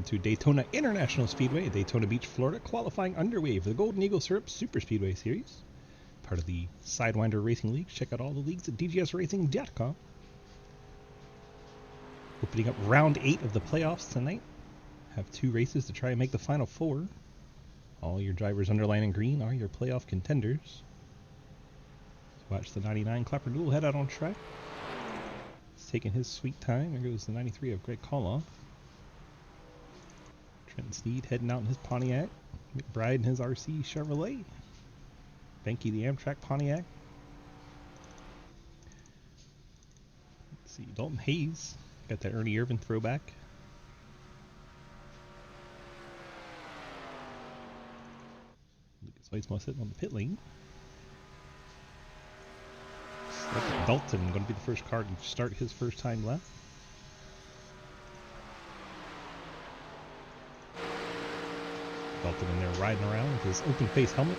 to Daytona International Speedway, Daytona Beach, Florida, qualifying underway for the Golden Eagle Syrup Superspeedway Series, part of the Sidewinder Racing League. Check out all the leagues at dgsracing.com. Opening up round 8 of the playoffs tonight. Have 2 races to try and make the final 4. All your drivers underlined in green are your playoff contenders. Watch the 99 Clapper Duel head out on track. He's taking his sweet time. There goes the 93 of Greg Koloff. Trenton Sneed heading out in his Pontiac. McBride in his RC Chevrolet. Benke the Amtrak Pontiac. Let's see, Dalton Hayes. Got that Ernie Irvin throwback. Lucas Weissmuth sitting on the pit lane. Dalton going to be the first car to start his first time left. Dalton in there riding around with his open face helmet,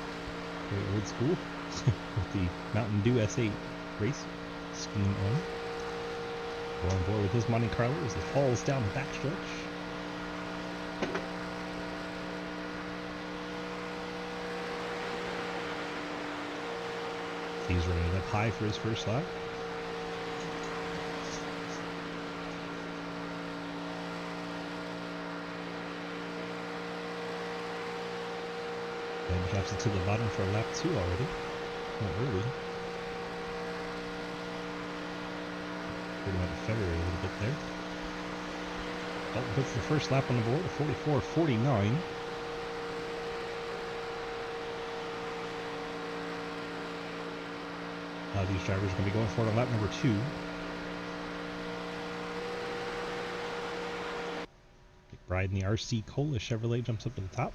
very old school, with the Mountain Dew S8 race scheme on. Going forward with his Monte Carlo as it falls down the backstretch. He's running up high for his first lap. And drops it to the bottom for lap 2 already. Not early. Pretty much February a little bit there. Dalton puts the first lap on the board, a 44.49. These drivers are going to be going for it on lap number 2. McBride in the RC Cola Chevrolet jumps up to the top.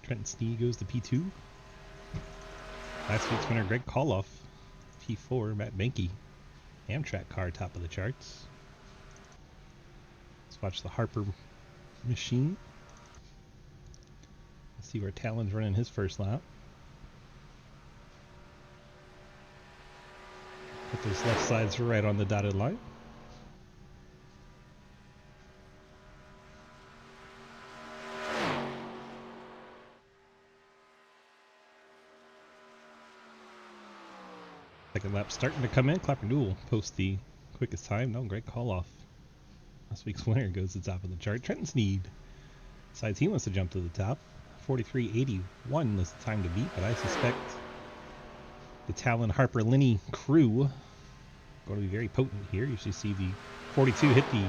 Trenton Sneed goes to P2. Last week's winner Greg Koloff, P4. Matt Benke, Amtrak car, top of the charts. Let's watch the Harper machine. Let's see where Talon's running his first lap. Put those left sides right on the dotted line. Second lap starting to come in. Clapper Duel posts the quickest time. No, Greg Koloff, last week's winner, goes to the top of the chart. Trenton Sneed decides he wants to jump to the top. 43.81 is the time to beat, but I suspect the Talon Harper Linney crew going to be very potent here. You should see the 42 hit the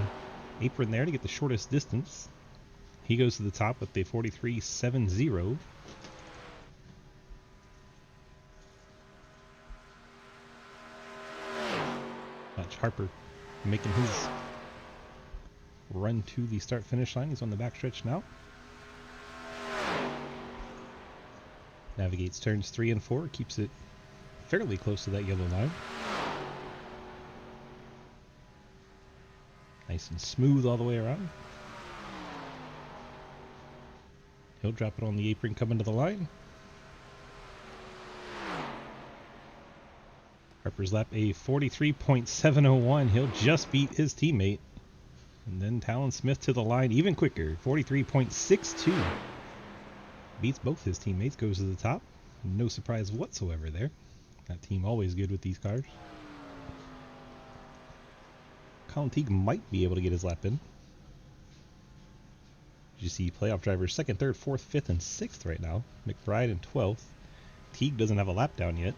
apron there to get the shortest distance. He goes to the top with the 43.70. Watch Harper making his run to the start finish line. He's on the backstretch now. Navigates turns 3 and 4, keeps it fairly close to that yellow line. Nice and smooth all the way around. He'll drop it on the apron coming to the line. Harper's lap a 43.701. He'll just beat his teammate. And then Talon Smith to the line even quicker. 43.62. Beats both his teammates, goes to the top. No surprise whatsoever there. That team always good with these cars. Colin Teague might be able to get his lap in. You see playoff drivers 2nd, 3rd, 4th, 5th, and 6th right now. McBride in 12th. Teague doesn't have a lap down yet.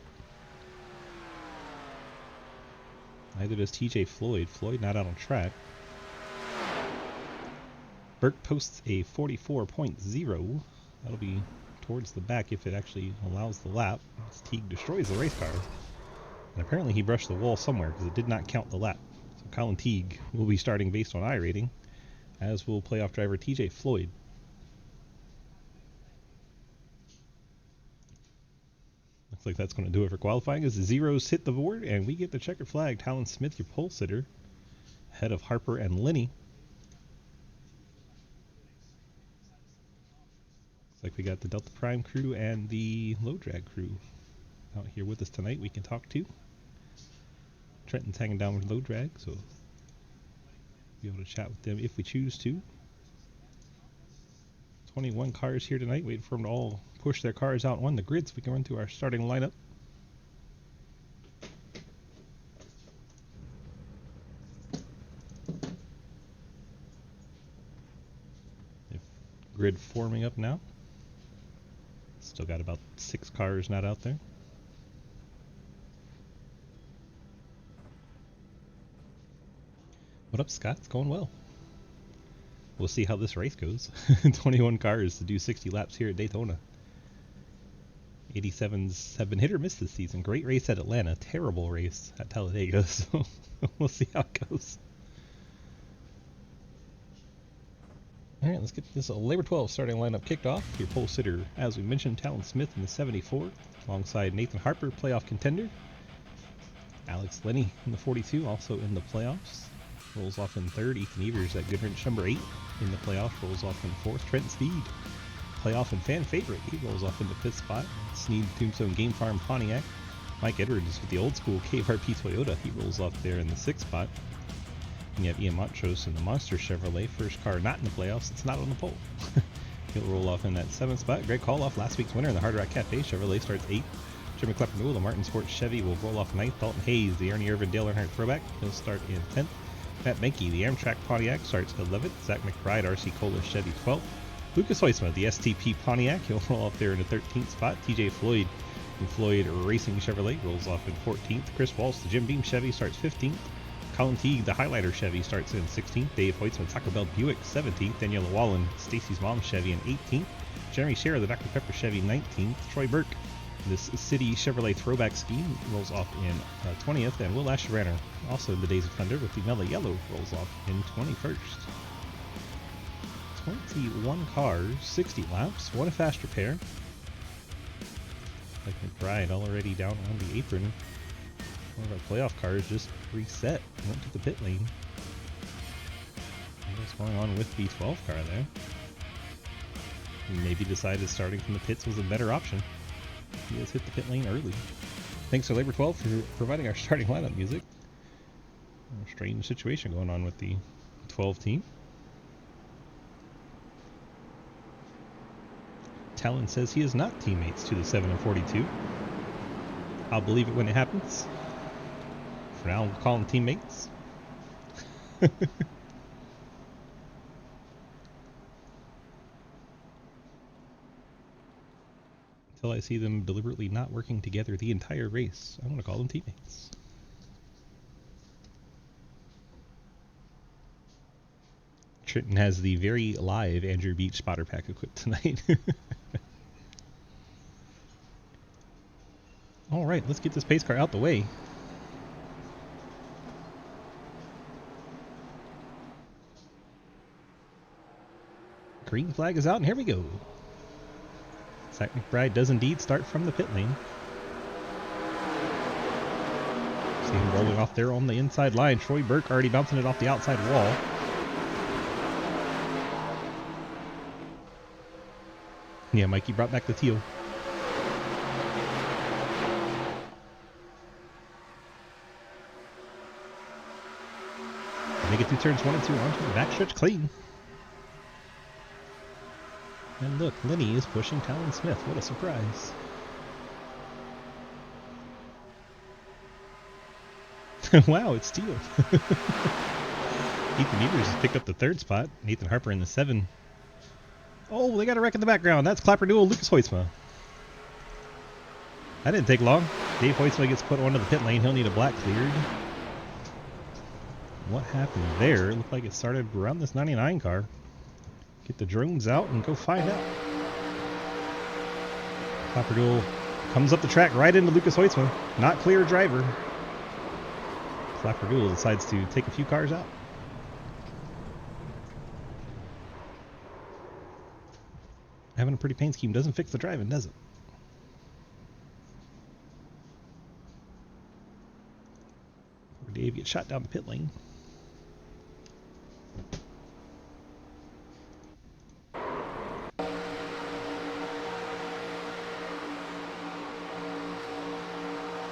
Neither does TJ Floyd. Floyd not out on track. Burke posts a 44.0. That'll be towards the back if it actually allows the lap. As Teague destroys the race car. And apparently he brushed the wall somewhere because it did not count the lap. So Colin Teague will be starting based on I rating, as will playoff driver TJ Floyd. Looks like that's going to do it for qualifying as the zeros hit the board and we get the checkered flag. Talon Smith, your pole sitter, ahead of Harper and Linney. Like we got the Delta Prime crew and the Low Drag crew out here with us tonight we can talk to. Trenton's hanging down with Low Drag, so Be able to chat with them if we choose to. 21 cars here tonight. Waiting for them to all push their cars out on the grid so we can run through our starting lineup. Grid forming up now. Still got about 6 cars not out there. What up, Scott? It's going well. We'll see how this race goes. 21 cars to do 60 laps here at Daytona. 87s have been hit or miss this season. Great race at Atlanta. Terrible race at Talladega. So we'll see how it goes. Alright, let's get this Labor 12 starting lineup kicked off. Your pole sitter, as we mentioned, Talon Smith in the 74, alongside Nathan Harper, playoff contender. Alex Lenny in the 42, also in the playoffs. Rolls off in third. Ethan Evers at Goodwrench number 8 in the playoffs. Rolls off in fourth. Trent Sneed, playoff and fan favorite. He rolls off in the fifth spot. Sneed, Tombstone Game Farm Pontiac. Mike Edwards with the old school KRP Toyota. He rolls off there in the sixth spot. And you have Ian Montrose in the Monster Chevrolet, first car not in the playoffs. It's not on the pole. He'll roll off in that 7th spot. Greg Call-Off, last week's winner in the Hard Rock Cafe. Chevrolet starts 8th. Jimmy Clapper-Newell, the Martin Sports Chevy, will roll off 9th. Dalton Hayes, the Ernie Irvin Dale Earnhardt throwback. He'll start in 10th. Matt Benke, the Amtrak Pontiac, starts 11th. Zach McBride, RC Cola Chevy, 12th. Lucas Heusma, the STP Pontiac, he'll roll off there in the 13th spot. TJ Floyd from Floyd Racing Chevrolet rolls off in 14th. Chris Walsh, the Jim Beam Chevy, starts 15th. Colin Teague, the Highlighter Chevy, starts in 16th. Dave Hoytsman, Taco Bell Buick, 17th. Daniela Wallen, Stacy's Mom Chevy, in 18th. Jeremy Scherer, the Dr. Pepper Chevy, 19th. Troy Burke, this City Chevrolet Throwback Scheme, rolls off in 20th. And Will Ashraner, also in the Days of Thunder, with the Mela Yellow, rolls off in 21st. 21 cars, 60 laps, one fast repair. Like McBride already down on the apron. One of our playoff cars just reset, went to the pit lane. What's going on with the 12 car there? Maybe decided starting from the pits was a better option. He has hit the pit lane early. Thanks to Labor 12 for providing our starting lineup music. A strange situation going on with the 12 team. Talon says he is not teammates to the 7 and 42. I'll believe it when it happens. For now, we'll call them teammates. Until I see them deliberately not working together the entire race, I'm going to call them teammates. Trenton has the very live Andrew Beach spotter pack equipped tonight. All right, let's get this pace car out the way. Green flag is out, and here we go. Zach McBride does indeed start from the pit lane. See him rolling off there on the inside line. Troy Burke already bouncing it off the outside wall. Yeah, Mikey brought back the teal. Make it through turns 1 and 2 onto the backstretch clean. And look, Lenny is pushing Talon Smith. What a surprise. Wow, it's Teal. Ethan Evers has picked up the 3rd spot. Nathan Harper in the 7. Oh, they got a wreck in the background. That's Clapper-Newell, Lucas Heusma. That didn't take long. Dave Heusma gets put onto the pit lane. He'll need a black cleared. What happened there? It looked like it started around this 99 car. Get the drones out and go find out. Clapper-Newell comes up the track right into Lucas Heusma. Not clear driver. Clapper-Newell decides to take a few cars out. Having a pretty paint scheme doesn't fix the driving, does it? Dave gets shot down the pit lane.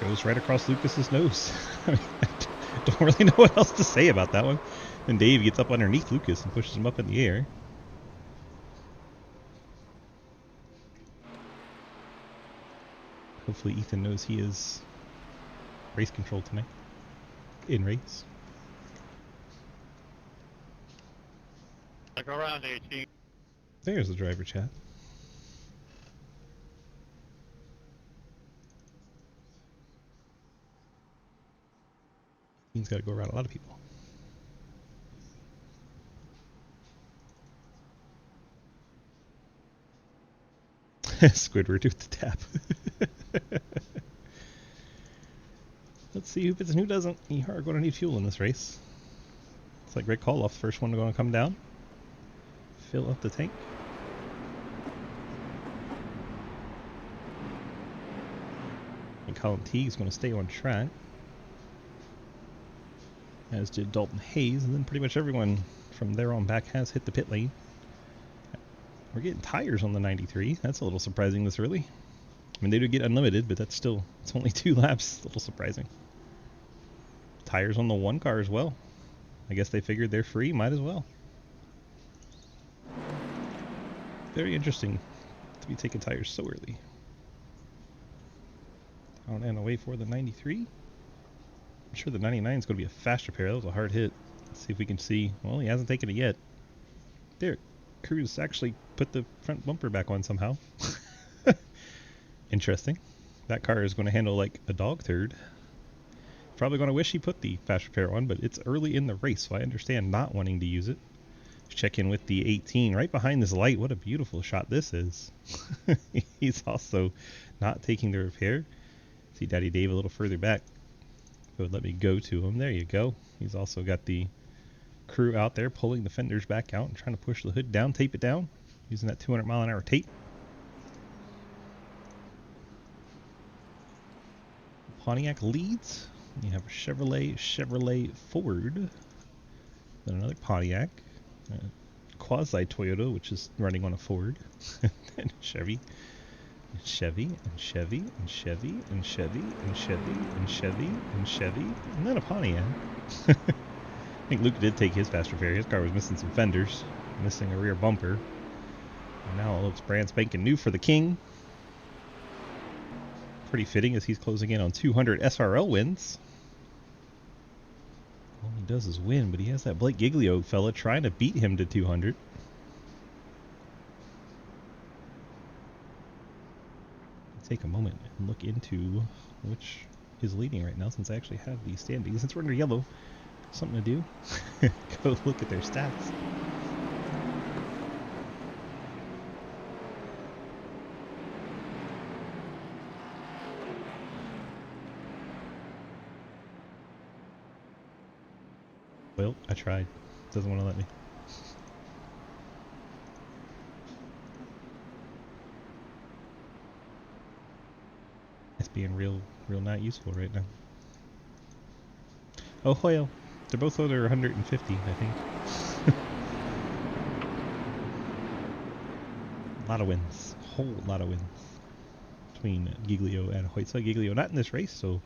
Goes right across Lucas's nose. I don't really know what else to say about that one. And Dave gets up underneath Lucas and pushes him up in the air. Hopefully Ethan knows he is race control tonight. In race. Like around 18. There's the driver chat. He's got to go around a lot of people. Squidward with the tap. Let's see who fits and who doesn't. You are going to need fuel in this race. It's like Greg Koloff, first one going to come down. Fill up the tank. And Colin Teague's going to stay on track. As did Dalton Hayes, and then pretty much everyone from there on back has hit the pit lane. We're getting tires on the 93. That's a little surprising this early. I mean, they do get unlimited, but that's still, it's only 2 laps. A little surprising. Tires on the 1 car as well. I guess they figured they're free, might as well. Very interesting to be taking tires so early. Down and away for the 93. I'm sure the 99 is going to be a fast repair. That was a hard hit. Let's see if we can see. Well, he hasn't taken it yet. There. Cruz actually put the front bumper back on somehow. Interesting. That car is going to handle like a dog turd. Probably going to wish he put the fast repair on, but it's early in the race, so I understand not wanting to use it. Let's check in with the 18 right behind this light. What a beautiful shot this is. He's also not taking the repair. See Daddy Dave a little further back. If it would let me go to him. There you go. He's also got the crew out there pulling the fenders back out and trying to push the hood down, tape it down, using that 200-mile-an-hour tape. Pontiac leads. You have a Chevrolet Ford, then another Pontiac, quasi Toyota, which is running on a Ford, and Chevy, and Chevy, and Chevy, and Chevy, and Chevy, and Chevy, and Chevy, and Chevy, and then a Pontiac. I think Luke did take his fast repair. His car was missing some fenders, missing a rear bumper. And now it looks brand spanking new for the King. Pretty fitting as he's closing in on 200 SRL wins. All he does is win, but he has that Blake Giglio fella trying to beat him to 200. Take a moment and look into which is leading right now, since I actually have the standings. Since we're under yellow, something to do. Go look at their stats. Well, I tried. Doesn't want to let me. It's being real not useful right now. Oh, well. They're both under 150, I think. A lot of wins. Whole lot of wins. Between Giglio and Hoytza. Giglio not in this race, so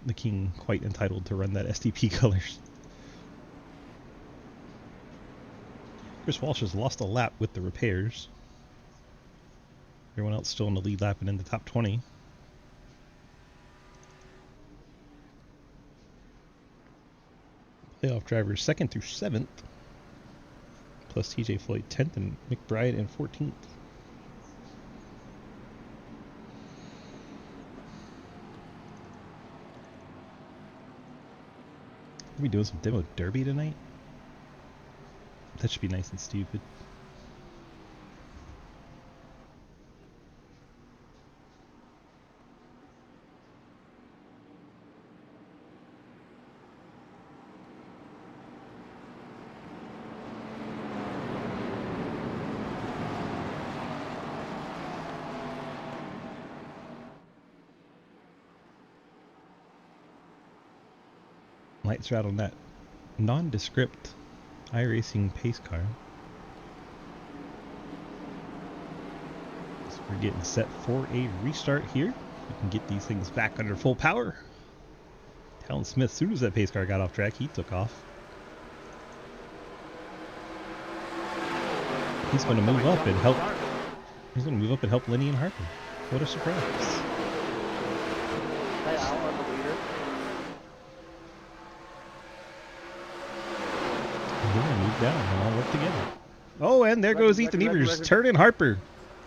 the King quite entitled to run that SDP colors. Chris Walsh has lost a lap with the repairs. Everyone else still in the lead lap and in the top 20. Playoff drivers 2nd through 7th. Plus TJ Floyd 10th and McBride in 14th. Are we doing some demo derby tonight? That should be nice and stupid. Lights are out on that nondescript iRacing pace car. So we're getting set for a restart here. We can get these things back under full power. Talon Smith, as soon as that pace car got off track, he took off. He's going to move up and help. He's going to move up and help Lenny and Harper. What a surprise! Hey, Al, I'm the leader. They're going to move down and all work together. Oh, and there goes Ethan Evers turning Harper.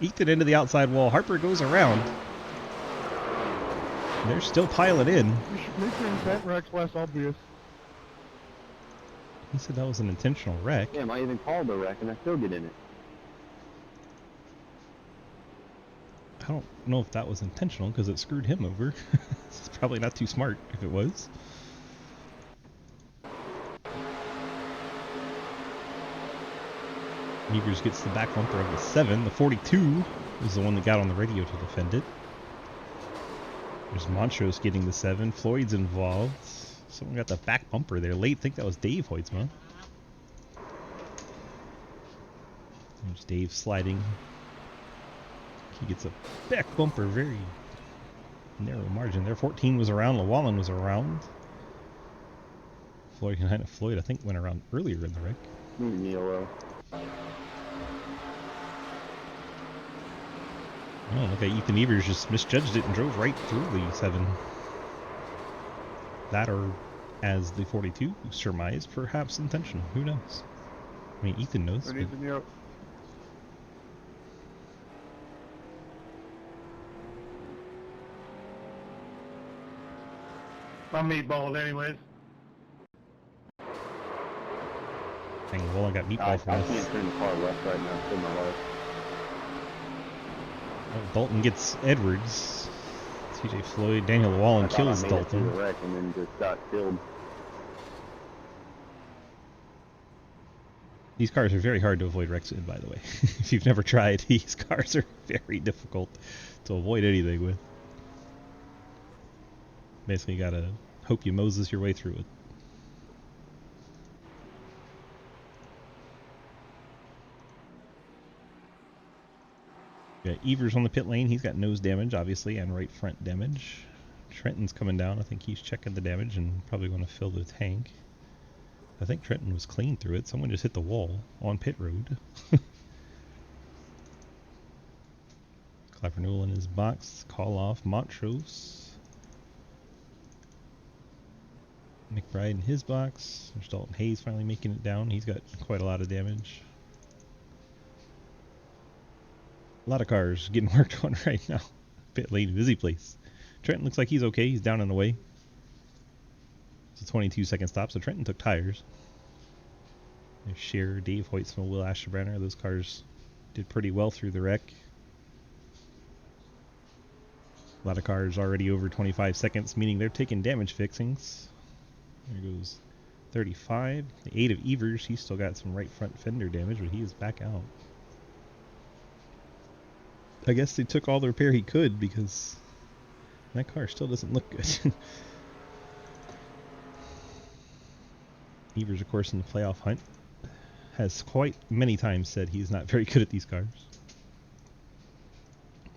Ethan into the outside wall. Harper goes around. They're still piling in. Making that wreck's less obvious. He said that was an intentional wreck. Damn, I even called the wreck and I still get in it. I don't know if that was intentional because it screwed him over. It's probably not too smart if it was. Evers gets the back bumper of the 7. The 42 is the one that got on the radio to defend it. There's Montrose getting the 7. Floyd's involved. Someone got the back bumper there late. I think that was Dave Hoytsma. There's Dave sliding. He gets a back bumper, very narrow margin there. 14 was around. Llewellyn was around. Floyd, I think, went around earlier in the wreck. Yellow. Oh, look at Ethan Evers just misjudged it and drove right through the 7. That, or as the 42 surmised, perhaps intentional. Who knows? I mean, Ethan knows. I'm meatballed anyways. Dang, Llewellyn got meatball I from can't this. turn the car left right now. Still my life. Oh, Dalton gets Edwards. TJ Floyd, Daniel Llewellyn kills I made it through Dalton. the wreck and then just got killed. These cars are very hard to avoid wrecks in, by the way. If you've never tried, these cars are very difficult to avoid anything with. Basically, you gotta hope you Moses your way through it. Got Evers on the pit lane. He's got nose damage, obviously, and right front damage. Trenton's coming down. I think he's checking the damage and probably going to fill the tank. I think Trenton was clean through it. Someone just hit the wall on pit road. Clapper Newell in his box. Call off Montrose. McBride in his box. There's Dalton Hayes finally making it down. He's got quite a lot of damage. A lot of cars getting worked on right now. Pit lane, busy place. Trenton looks like he's okay. He's down and away. It's a 22-second stop, so Trenton took tires. There's Scherer, Dave Hoytsma, Will Asherbrenner. Those cars did pretty well through the wreck. A lot of cars already over 25 seconds, meaning they're taking damage fixings. There goes 35. The 8 of Evers, he's still got some right front fender damage, but he is back out. I guess they took all the repair he could because that car still doesn't look good. Evers, of course, in the playoff hunt, has quite many times said he's not very good at these cars.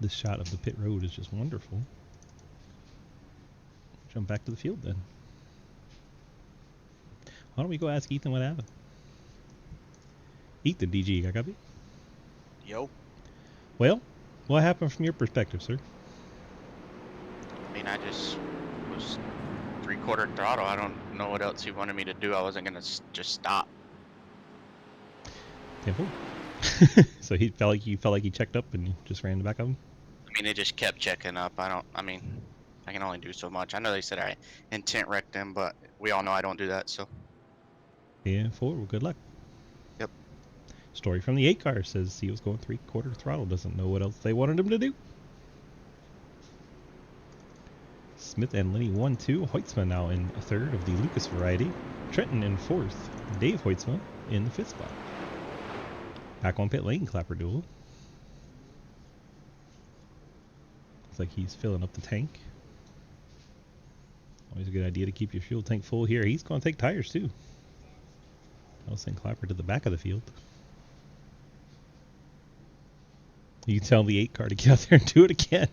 This shot of the pit road is just wonderful. Jump back to the field then. Why don't we go ask Ethan what happened? Ethan, DG, got copy? Yo. Well, what happened from your perspective, sir? I mean, I just was 3/4 throttle. I don't know what else he wanted me to do. I wasn't going to just stop. Temple. So he felt like he checked up and just ran the back of him? I mean, it just kept checking up. I mean, I can only do so much. I know they said I intent wrecked him, but we all know I don't do that, so. Yeah, 4. Well, good luck. Yep. Story from the 8 car says he was going 3/4 throttle. Doesn't know what else they wanted him to do. Smith and Lenny 1-2. Hoytsma now in 3rd of the Lucas variety. Trenton in 4th. Dave Hoytsma in the 5th spot. Back on pit lane, Clapper Duel. Looks like he's filling up the tank. Always a good idea to keep your fuel tank full here. He's going to take tires too. I'll send Clapper to the back of the field. You can tell the 8 car to get out there and do it again.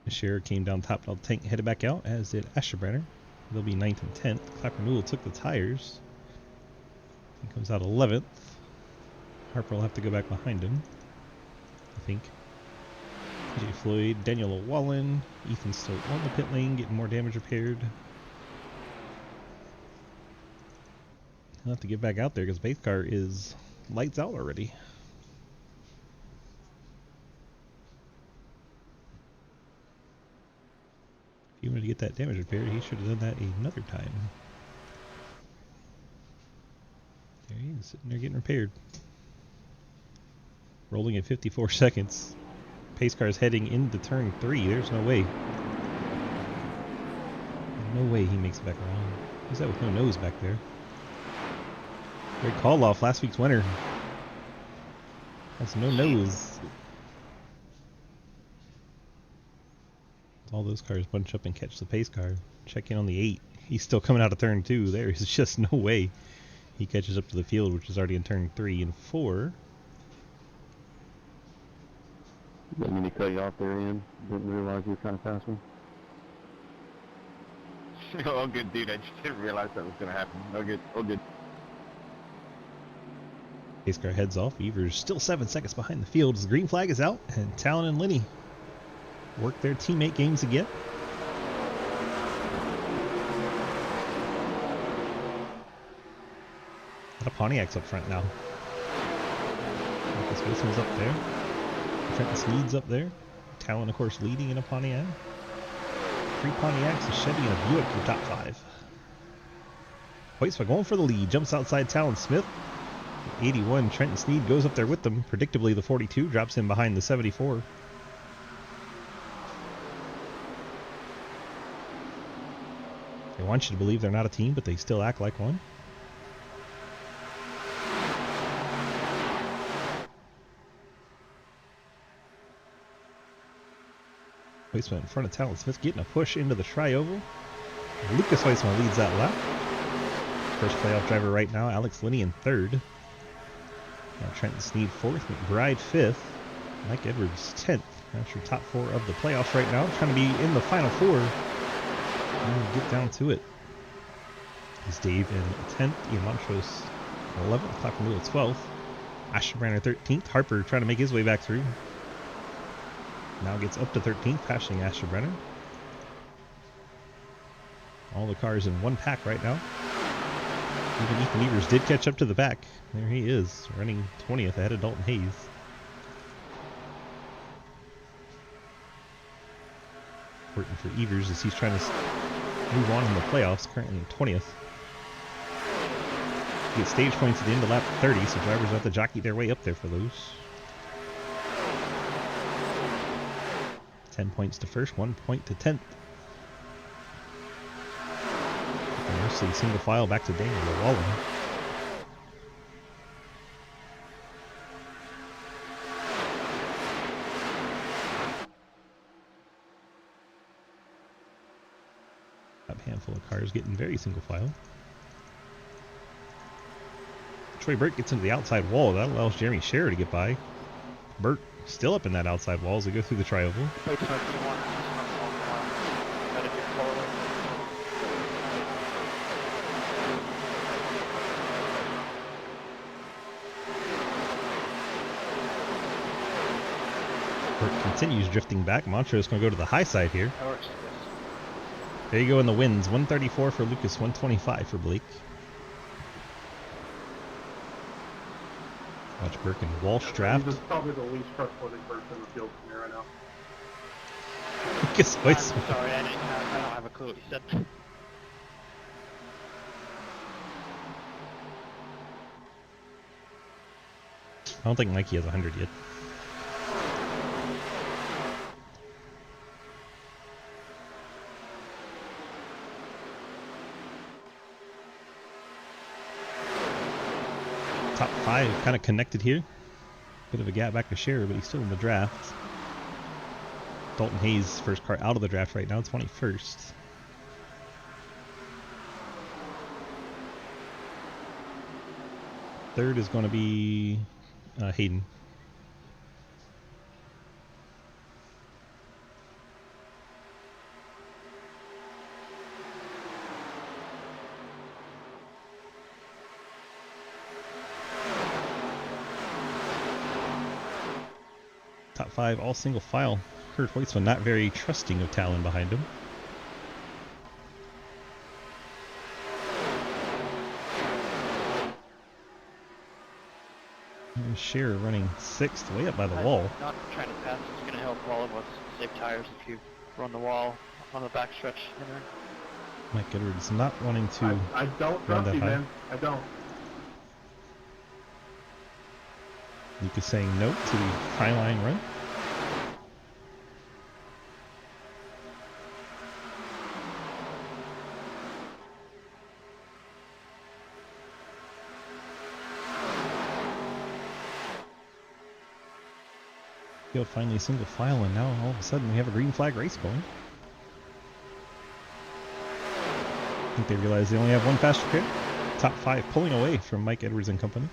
Scherer came down top of the tank, headed back out, as did Asherbrenner. They'll be 9th and 10th. Clapper Newell took the tires. He comes out 11th. Harper will have to go back behind him, I think. PJ Floyd, Daniel O'Wallen, Ethan still on the pit lane, getting more damage repaired. He'll have to get back out there because base car is lights out already. If he wanted to get that damage repaired, he should have done that another time. There he is, sitting there getting repaired. Rolling at 54 seconds. Pace car is heading into turn 3. There's no way. No way he makes it back around. Who's that with no nose back there? Great call off last week's winner. That's no nose. All those cars bunch up and catch the pace car. Check in on the 8. He's still coming out of turn 2. There is just no way he catches up to the field, which is already in turn 3 and 4. Didn't mean to cut you off there, Ian. Didn't realize you were trying to pass me. Oh, good, dude. I just didn't realize that was going to happen. Oh, good. Oh, good. Pace car heads off. Evers still 7 seconds behind the field. The green flag is out, and Talon and Linney work their teammate games again. A lot of Pontiacs up front now. Lucas Wilson's up there. Trenton Sneed's up there. Talon, of course, leading in a Pontiac. 3 Pontiacs, a Chevy, and a Buick for top 5. Hoytsma going for the lead. Jumps outside Talon Smith. 81, Trenton Sneed goes up there with them. Predictably, the 42 drops in behind the 74. They want you to believe they're not a team, but they still act like one. Hoytsma in front of Talon Smith, getting a push into the tri-oval. Lucas Hoytsma leads that lap. First playoff driver right now, Alex Linney in 3rd. Now Trenton Sneed 4th, McBride 5th, Mike Edwards 10th. That's your top 4 of the playoffs right now. Trying to be in the final 4. And get down to it. Is Dave in 10th, Ian Montrose 11th, Clapper Newell 12th, Asherbrenner 13th. Harper trying to make his way back through. Now gets up to 13th, passing Asherbrenner. All the cars in one pack right now. Even Ethan Evers did catch up to the back. There he is, running 20th ahead of Dalton Hayes. Important for Evers as he's trying to move on in the playoffs, currently in 20th. You get stage points at the end of lap 30, so drivers have to jockey their way up there for those. 10 points to first, 1 point to 10th. Mostly single file back to Daniel O'Wallen. A handful of cars getting very single file. Troy Burt gets into the outside wall. That allows Jeremy Scherer to get by. Burt still up in that outside wall as they go through the tri-oval. Burt continues drifting back. Montrose going to go to the high side here. There you go in the wins. 134 for Lucas, 125 for Blake. Watch Burke and Walsh draft. He's probably the least trustworthy person in the field for me right now. Lucas Hoyts. I'm sorry, I don't have a clue what you said. I don't think Mikey has 100 yet. Top 5 kind of connected here. Bit of a gap back to Scherer, but he's still in the draft. Dalton Hayes, first car out of the draft right now, 21st. Third is going to be Hayden. 5, all single file. Kurt Hoytsman not very trusting of Talon behind him. And Scherer running 6th, way up by the wall. Not trying to pass is going to help all of us save tires if you run the wall on the backstretch in there. Mike Edwards not wanting to I don't run trust that you, high. man. I don't. Lucas saying no to the high-line run. Go finally single file, and now all of a sudden we have a green flag race going. I think they realize they only have one faster kid. Top 5 pulling away from Mike Edwards and company.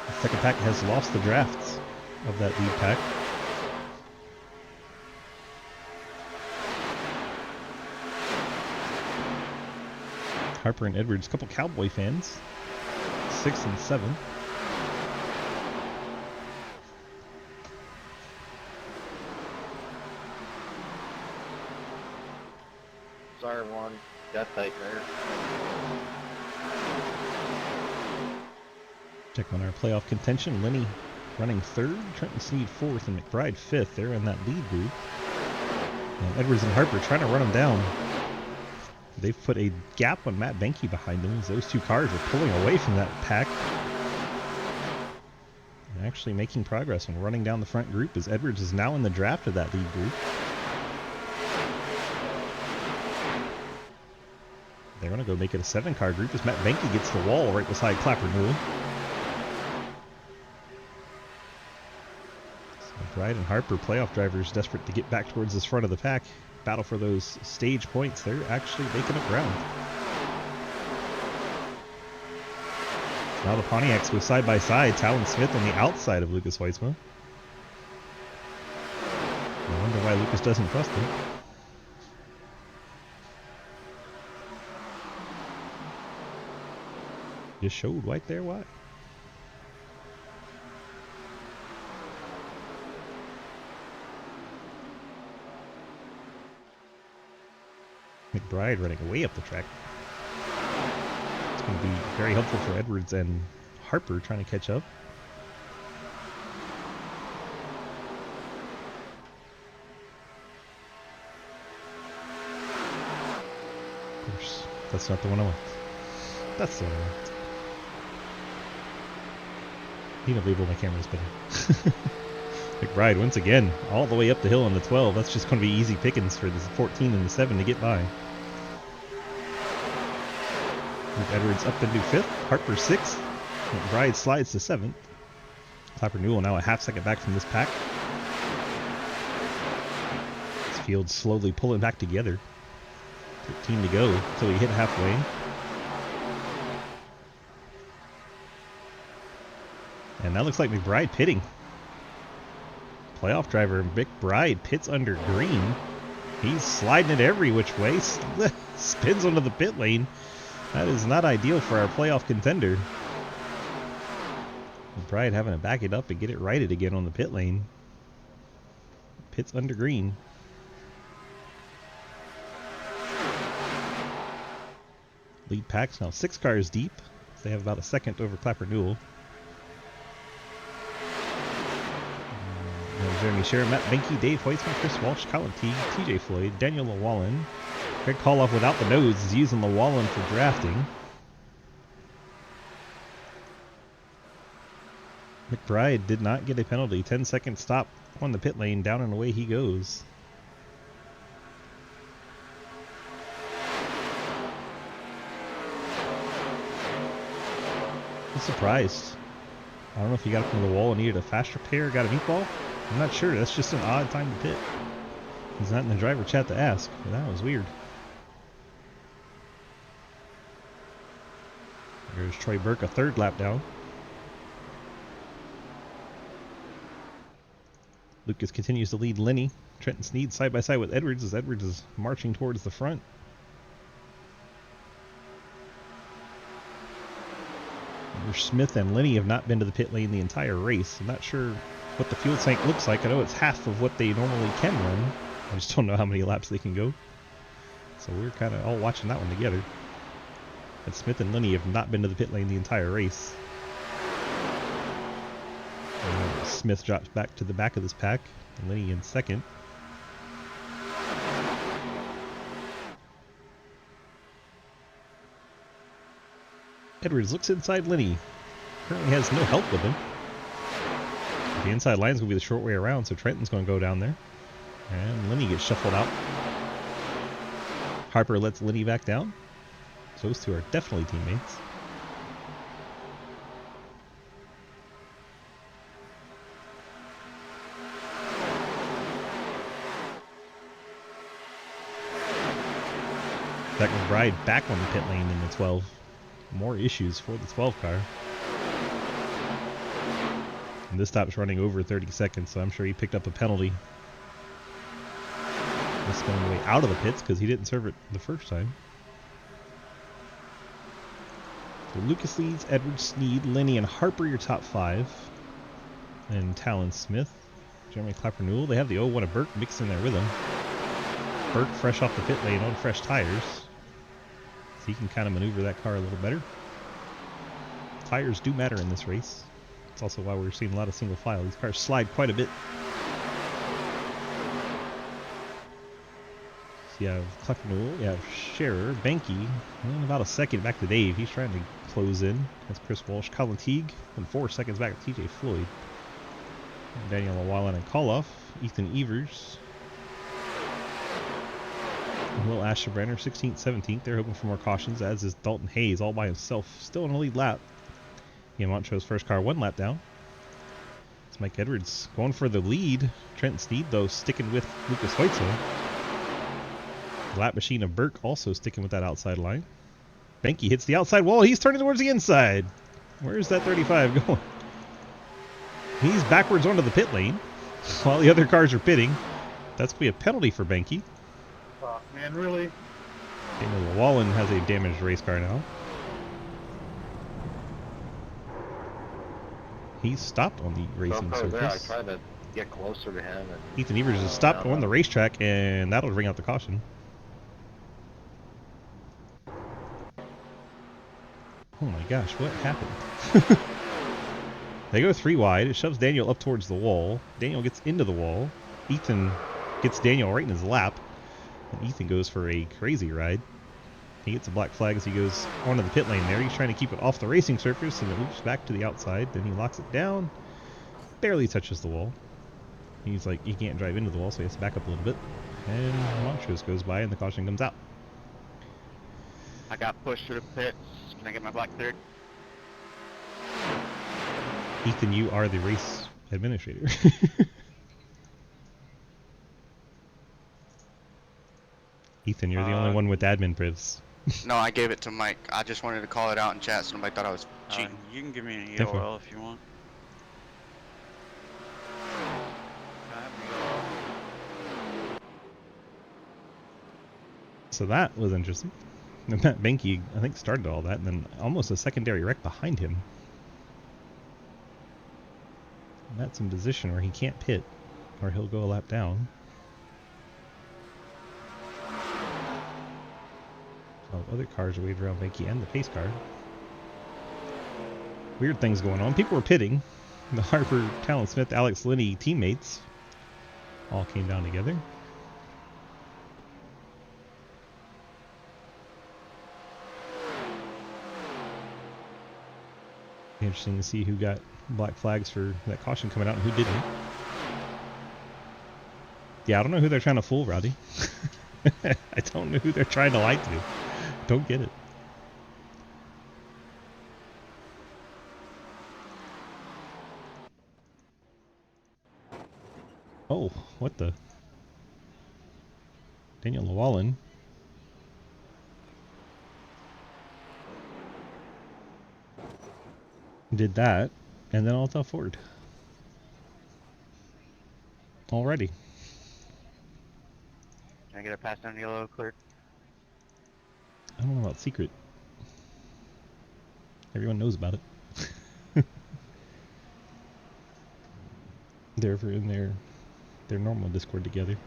The second pack has lost the drafts of that lead pack. Harper and Edwards, couple Cowboy fans. 6 and 7. R1, got tight there. Check on our playoff contention. Lenny running 3rd, Trenton Sneed 4th, and McBride 5th. They're in that lead group. And Edwards and Harper trying to run them down. They've put a gap on Matt Benke behind them as those two cars are pulling away from that pack. And actually making progress and running down the front group as Edwards is now in the draft of that lead group. They're going to go make it a 7-car group as Matt Benke gets the wall right beside Clapper Newell. So McBride and Harper, playoff drivers, desperate to get back towards this front of the pack. Battle for those stage points. They're actually making up ground. Now the Pontiacs go side by side. Talon Smith on the outside of Lucas Weitzman. I wonder why Lucas doesn't trust him. Just showed right there why. McBride running way up the track. It's going to be very helpful for Edwards and Harper trying to catch up. Of course, that's not the one I want. That's the one I want. You don't believe my camera's spinning. McBride once again all the way up the hill on the 12. That's just going to be easy pickings for the 14 and the 7 to get by. With Edwards up into 5th, Harper 6th, McBride slides to 7th. Clapper Newell now a half-second back from this pack. This field slowly pulling back together. 13 to go until we hit halfway. And that looks like McBride pitting. Playoff driver McBride pits under green. He's sliding it every which way. Spins onto the pit lane. That is not ideal for our playoff contender. McBride having to back it up and get it righted again on the pit lane. Pits under green. Lead pack's now 6 cars deep. They have about a second over Clapper Newell. Jeremy Scherer, Matt Benke, Dave Hoytsman, Chris Walsh, Colin Teague, TJ Floyd, Daniel Llewellyn. Greg Koloff without the nose is using Llewellyn for drafting. McBride did not get a penalty. 10-second stop on the pit lane. Down and away he goes. I'm surprised. I don't know if he got up from the wall and needed a faster pair, got a meatball. I'm not sure. That's just an odd time to pit. He's not in the driver chat to ask, but that was weird. There's Troy Burke, a 3rd lap down. Lucas continues to lead Lenny. Trenton Sneed side by side with Edwards as Edwards is marching towards the front. Smith and Lenny have not been to the pit lane the entire race. I'm not sure what the fuel tank looks like. I know it's half of what they normally can run. I just don't know how many laps they can go. So we're kind of all watching that one together. But Smith and Lenny have not been to the pit lane the entire race. Smith drops back to the back of this pack. Lenny in second. Edwards looks inside Lenny. Currently has no help with him. The inside line is going to be the short way around, so Trenton's going to go down there. And Lenny gets shuffled out. Harper lets Lenny back down. So those two are definitely teammates. Zach McBride back on the pit lane in the 12. More issues for the 12 car. And this stop's running over 30 seconds, so I'm sure he picked up a penalty. Just going way out of the pits because he didn't serve it the first time. So Lucas leads, Edwards, Sneed, Lenny, and Harper your top 5. And Talon Smith, Jeremy Clapper Newell. They have the 01 of Burke mixed in there with him. Burke fresh off the pit lane on fresh tires. So he can kind of maneuver that car a little better. Tires do matter in this race. That's also why we're seeing a lot of single file. These cars slide quite a bit. So you have Clapper Newell, you have Scherer, Benke, and about a second back to Dave. He's trying to close in. That's Chris Walsh, Colin Teague, and 4 seconds back to TJ Floyd. And Daniel Llewellyn and Koloff, Ethan Evers. Will Asherbrenner, 16th, 17th. They're hoping for more cautions, as is Dalton Hayes, all by himself, still in a lead lap. Ian Montro's first car 1 lap down. It's Mike Edwards going for the lead. Trent Sneed, though, sticking with Lucas Heutzel. Lap machine of Burke also sticking with that outside line. Benke hits the outside wall. He's turning towards the inside. Where's that 35 going? He's backwards onto the pit lane while the other cars are pitting. That's going to be a penalty for Benke. Oh, man, really? Daniel Llewellyn has a damaged race car now. He's stopped on the racing surface. There, I tried to get closer to him. And, Ethan Evers is stopped on the racetrack, and that'll bring out the caution. Oh my gosh, what happened? They go 3 wide. It shoves Daniel up towards the wall. Daniel gets into the wall. Ethan gets Daniel right in his lap. And Ethan goes for a crazy ride. He gets a black flag as he goes onto the pit lane there. He's trying to keep it off the racing surface, and it loops back to the outside. Then he locks it down. Barely touches the wall. He's like, he can't drive into the wall, so he has to back up a little bit. And Montrose goes by, and the caution comes out. I got pushed through the pits. Can I get my black third? Ethan, you are the race administrator. Ethan, you're the only one with admin privs. No, I gave it to Mike. I just wanted to call it out in chat so nobody thought I was cheating. You can give me an Definitely. EOL if you want. So that was interesting. And Matt Benke, I think, started all that, and then almost a secondary wreck behind him. And that's in position where he can't pit, or he'll go a lap down. So other cars are waiting around Benke and the pace car. Weird things going on. People were pitting. The Harper, Talon Smith, Alex Linney teammates all came down together. Interesting to see who got black flags for that caution coming out and who didn't. Yeah, I don't know who they're trying to fool, Rowdy. I don't know who they're trying to lie to. Don't get it. Oh, what the? Daniel Llewellyn. Did that, and then I'll tell Ford. Already. Can I get a pass down yellow clear? I don't know about secret. Everyone knows about it. They're over in their normal Discord together.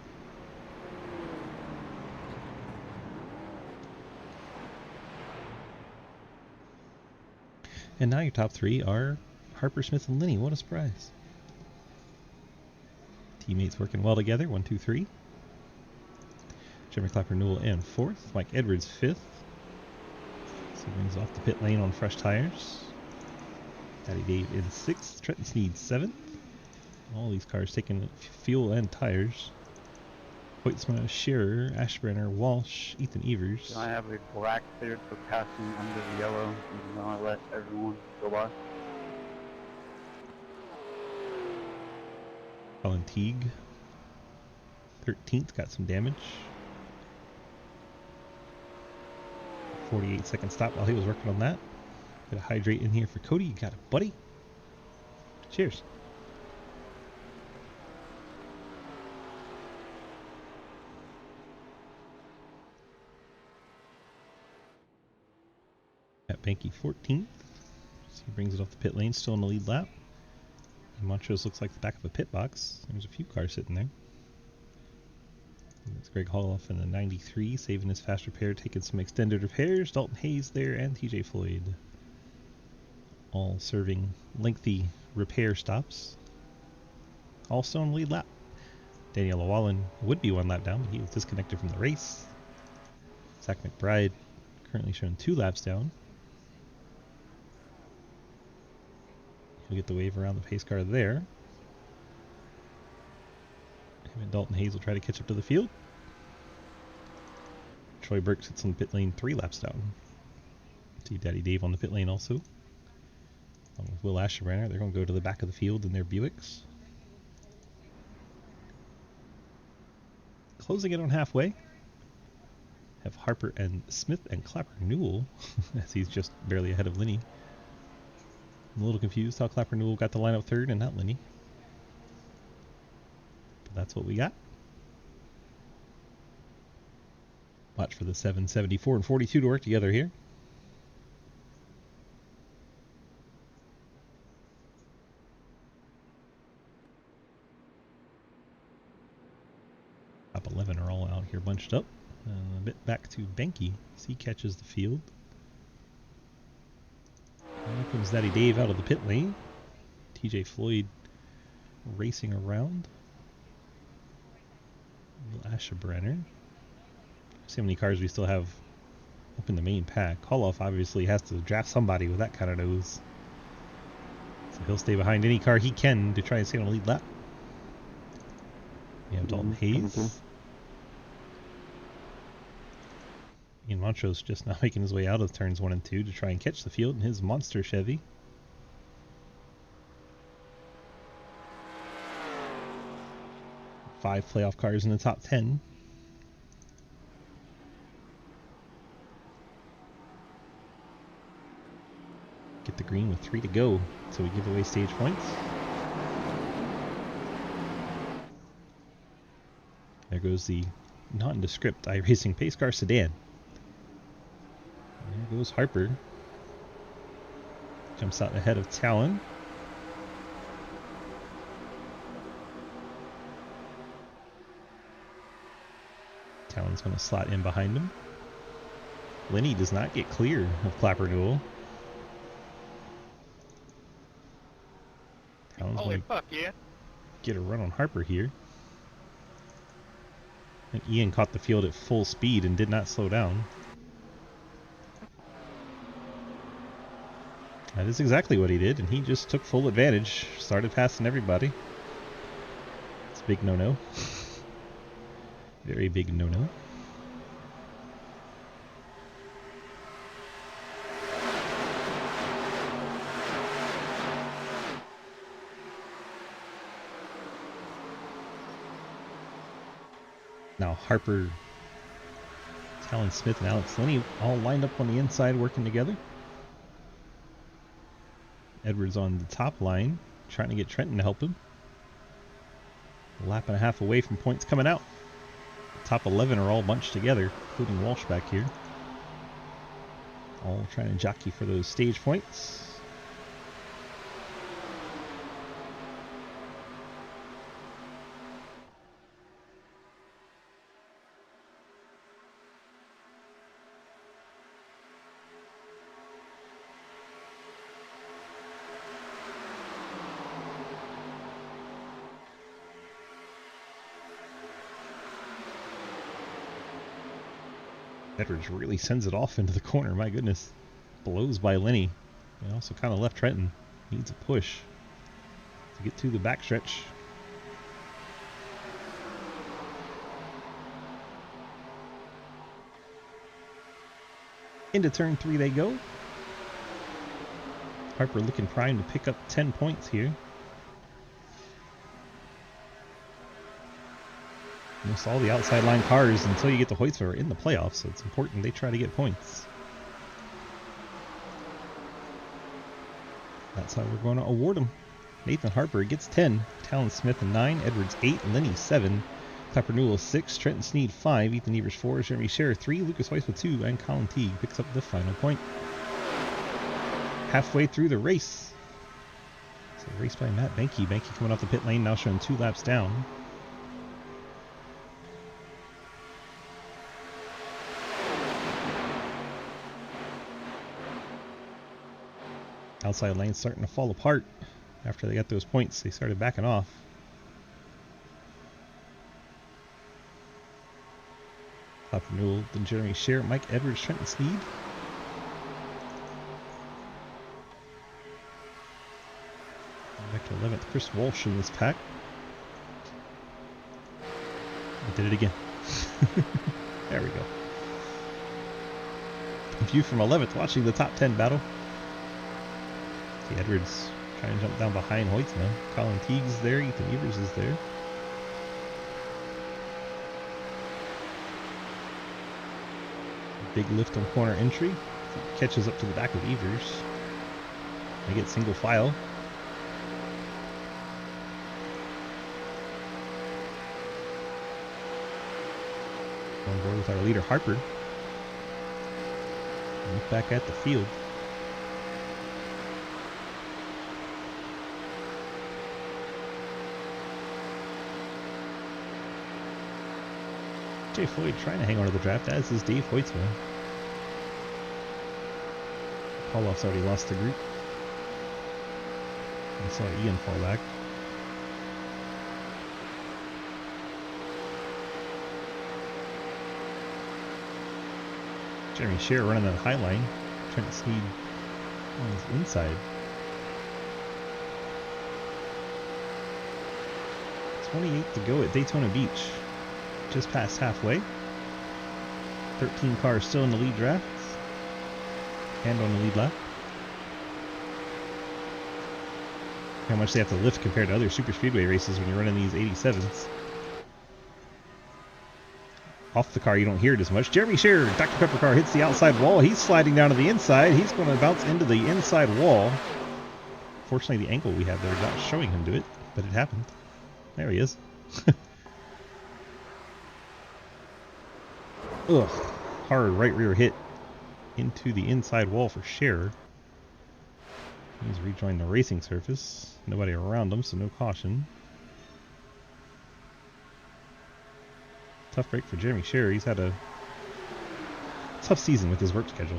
And now your top three are Harper, Smith, and Linney. What a surprise. Teammates working well together. 1, 2, 3. Jeremy Clapper Newell in 4th. Mike Edwards 5th. So he brings off the pit lane on fresh tires. Daddy Dave in 6th. Trenton Sneed 7th. All these cars taking fuel and tires. Hoytsma, Shearer, Ashbrenner, Walsh, Ethan Evers. Can I have a black cleared for passing under the yellow, even though I let everyone go by? Colin Teague, 13th, got some damage. 48-second stop while he was working on that. Got a hydrate in here for Cody. You got it, buddy. Cheers. Got Banky 14th. So he brings it off the pit lane, still in the lead lap. And Montrose looks like the back of a pit box. There's a few cars sitting there. That's Greg Holoff in the 93, saving his fast repair, taking some extended repairs. Dalton Hayes there and TJ Floyd. All serving lengthy repair stops. All still in the lead lap. Daniel Llewellyn would be 1 lap down, but he was disconnected from the race. Zach McBride currently showing 2 laps down. He'll get the wave around the pace car there. Him and Dalton Hayes will try to catch up to the field. Troy Burke sits on the pit lane 3 laps down. See Daddy Dave on the pit lane also. Along with Will Asherbrenner, they're going to go to the back of the field in their Buicks. Closing it on halfway. Have Harper and Smith and Clapper Newell, as he's just barely ahead of Linney. I'm a little confused how Clapper Newell got the line up 3rd and not Linney. But that's what we got. Watch for the 774 and 42 to work together here. Top 11 are all out here bunched up. A bit back to Banky as he catches the field. And here comes Daddy Dave out of the pit lane. TJ Floyd racing around. Asherbrenner. See how many cars we still have up in the main pack. Holoff obviously has to draft somebody with that kind of nose. So he'll stay behind any car he can to try and stay on a lead lap. We have Dalton Hayes. Ian Montrose just now making his way out of turns 1 and 2 to try and catch the field in his monster Chevy. Five playoff cars in the top 10. Get the green with 3 to go, so we give away stage points. There goes the nondescript iRacing pace car sedan. There goes Harper. Jumps out ahead of Talon. Talon's going to slot in behind him. Linney does not get clear of Clapper Newell. Talon's Holy going to fuck, yeah. get a run on Harper here. And Ian caught the field at full speed and did not slow down. That is exactly what he did, and he just took full advantage. Started passing everybody. It's a big no-no. Very big no-no. Now Harper, Talon Smith, and Alex Linney all lined up on the inside working together. Edwards on the top line, trying to get Trenton to help him. A lap and a half away from points coming out. Top 11 are all bunched together, including Walsh back here. All trying to jockey for those stage points. Edwards really sends it off into the corner. My goodness. Blows by Lenny. And also kind of left Trenton. Needs a push to get to the backstretch. Into turn 3 they go. Harper looking primed to pick up 10 points here. Almost all the outside line cars until you get to Hoytsville are in the playoffs, so it's important they try to get points. That's how we're going to award them. Nathan Harper gets 10, Talon Smith 9, Edwards 8, Lenny 7, Clapper Newell 6, Trenton Sneed 5, Ethan Evers 4, Jeremy Scherer 3, Lucas Weiss with 2, and Colin Teague picks up the final point. Halfway through the race. So race by Matt Benke. Benke coming off the pit lane, now showing 2 laps down. Outside lane starting to fall apart after they got those points. They started backing off. Clapper Newell, then Jeremy Scherer, Mike Edwards, Trenton Sneed. Back to 11th, Chris Walsh in this pack. I did it again. There we go. View from 11th, watching the top 10 battle. See Edwards trying to jump down behind Hoyts now. Colin Teague's there, Ethan Evers is there. Big lift on corner entry. Catches up to the back of Evers. They get single file. On board with our leader Harper. Look back at the field. Jay Floyd trying to hang on to the draft, as is Dave Hoytsman. Pauloff's already lost the group. I saw Ian fall back. Jeremy Scherer running that high line. Trent Sneed on his inside. 28 to go at Daytona Beach. Just past halfway. 13 cars still in the lead draft. And on the lead lap. How much they have to lift compared to other Superspeedway races when you're running these 87s. Off the car, you don't hear it as much. Jeremy Scherer, Dr. Pepper car hits the outside wall. He's sliding down to the inside. He's going to bounce into the inside wall. Fortunately, the angle we have there is not showing him do it, but it happened. There he is. Ugh. Hard right rear hit into the inside wall for Scherer. He's rejoined the racing surface. Nobody around him, so no caution. Tough break for Jeremy Scherer. He's had a tough season with his work schedule.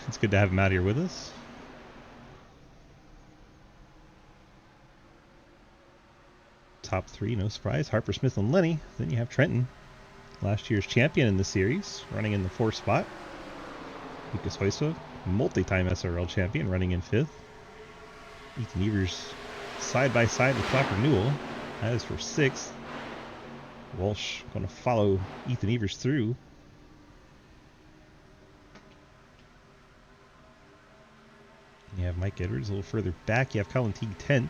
It's good to have him out here with us. Top 3, no surprise. Harper, Smith, and Lenny. Then you have Trenton, last year's champion in the series, running in the 4th spot. Lucas Hoysa, multi-time SRL champion, running in 5th. Ethan Evers side by side with Clapper Newell. That is for 6th. Walsh going to follow Ethan Evers through. You have Mike Edwards a little further back. You have Colin Teague 10th.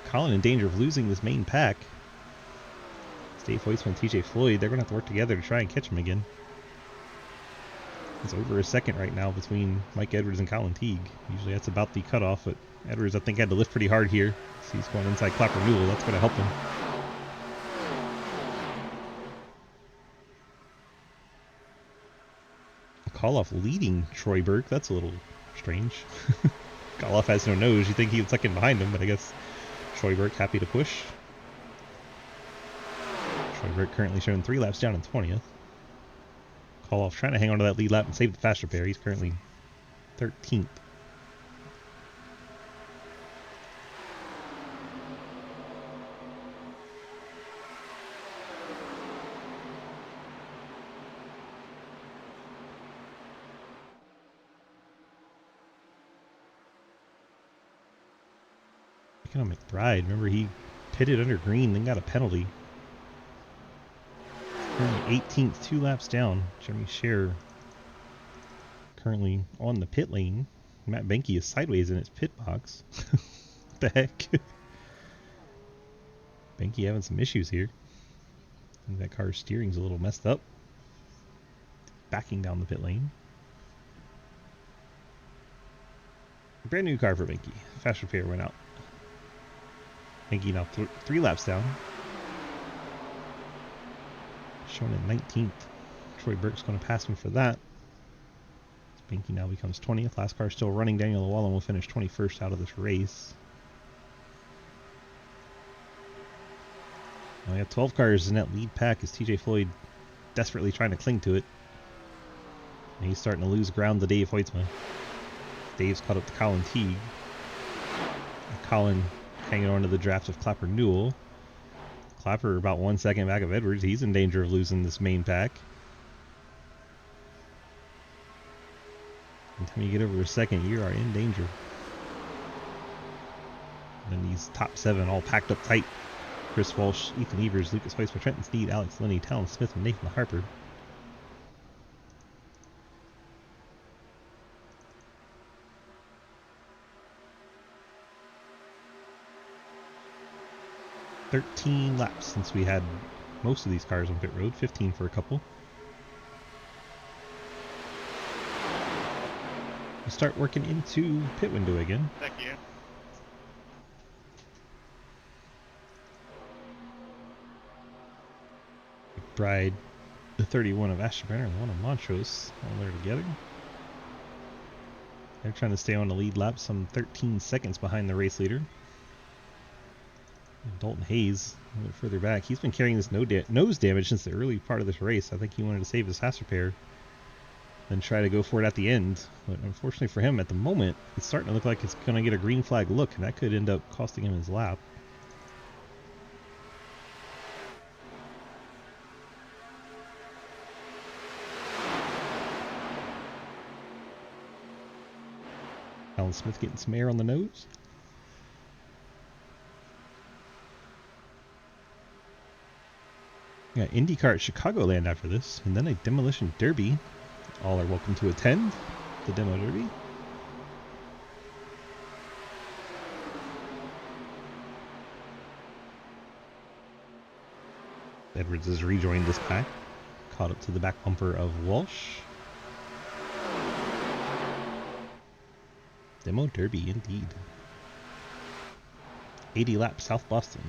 Colin in danger of losing this main pack. Dave Hoytsman and TJ Floyd, they're going to have to work together to try and catch him again. It's over a second right now between Mike Edwards and Colin Teague. Usually that's about the cutoff, but Edwards, I think, had to lift pretty hard here. So he's going inside Clapper Newell. That's going to help him. Koloff leading Troy Burke. That's a little strange. Koloff has no nose. You think he was second behind him, but I guess Troy Burke happy to push. Troy Burke currently showing 3 laps down in 20th. Koloff trying to hang on to that lead lap and save the fast repair. He's currently 13th. Picking on McBride. Remember, he pitted under green, then got a penalty. Currently 18th, 2 laps down. Jeremy Scherer currently on the pit lane. Matt Benke is sideways in his pit box. What the heck? Benke having some issues here. I think that car's steering's a little messed up. Backing down the pit lane. Brand new car for Benke. Fast repair went out. Benke now 3 laps down. Showing at 19th. Troy Burke's going to pass him for that. Benke now becomes 20th. Last car still running. Daniel Llewellyn will finish 21st out of this race. Now we have 12 cars in that lead pack as TJ Floyd desperately trying to cling to it. And he's starting to lose ground to Dave Hoitzma. Dave's caught up to Colin Teague. And Colin hanging on to the draft of Clapper Newell. Clapper about 1 second back of Edwards. He's in danger of losing this main pack. Anytime you get over a second, you are in danger. And then these top 7 all packed up tight. Chris Walsh, Ethan Evers, Lucas Hoyce, Trenton Sneed, Alex Linney, Talon Smith, and Nathan Harper. "13 laps since we had most of these cars on pit road, 15 for a couple. We'll start working into pit window again. Thank you. McBride, the 31 of Ashton-Brenner, and the 1 of Montrose, all there together. They're trying to stay on the lead lap, some 13 seconds behind the race leader. And Dalton Hayes, a little bit further back, he's been carrying this nose damage since the early part of this race. I think he wanted to save his fast repair, then try to go for it at the end. But unfortunately for him, at the moment, it's starting to look like it's going to get a green flag look, and that could end up costing him his lap. Alan Smith getting some air on the nose. We got IndyCar at Chicagoland after this, and then a Demolition Derby. All are welcome to attend the Demo Derby. Edwards has rejoined this pack, caught up to the back bumper of Walsh. Demo Derby, indeed. 80 laps, South Boston.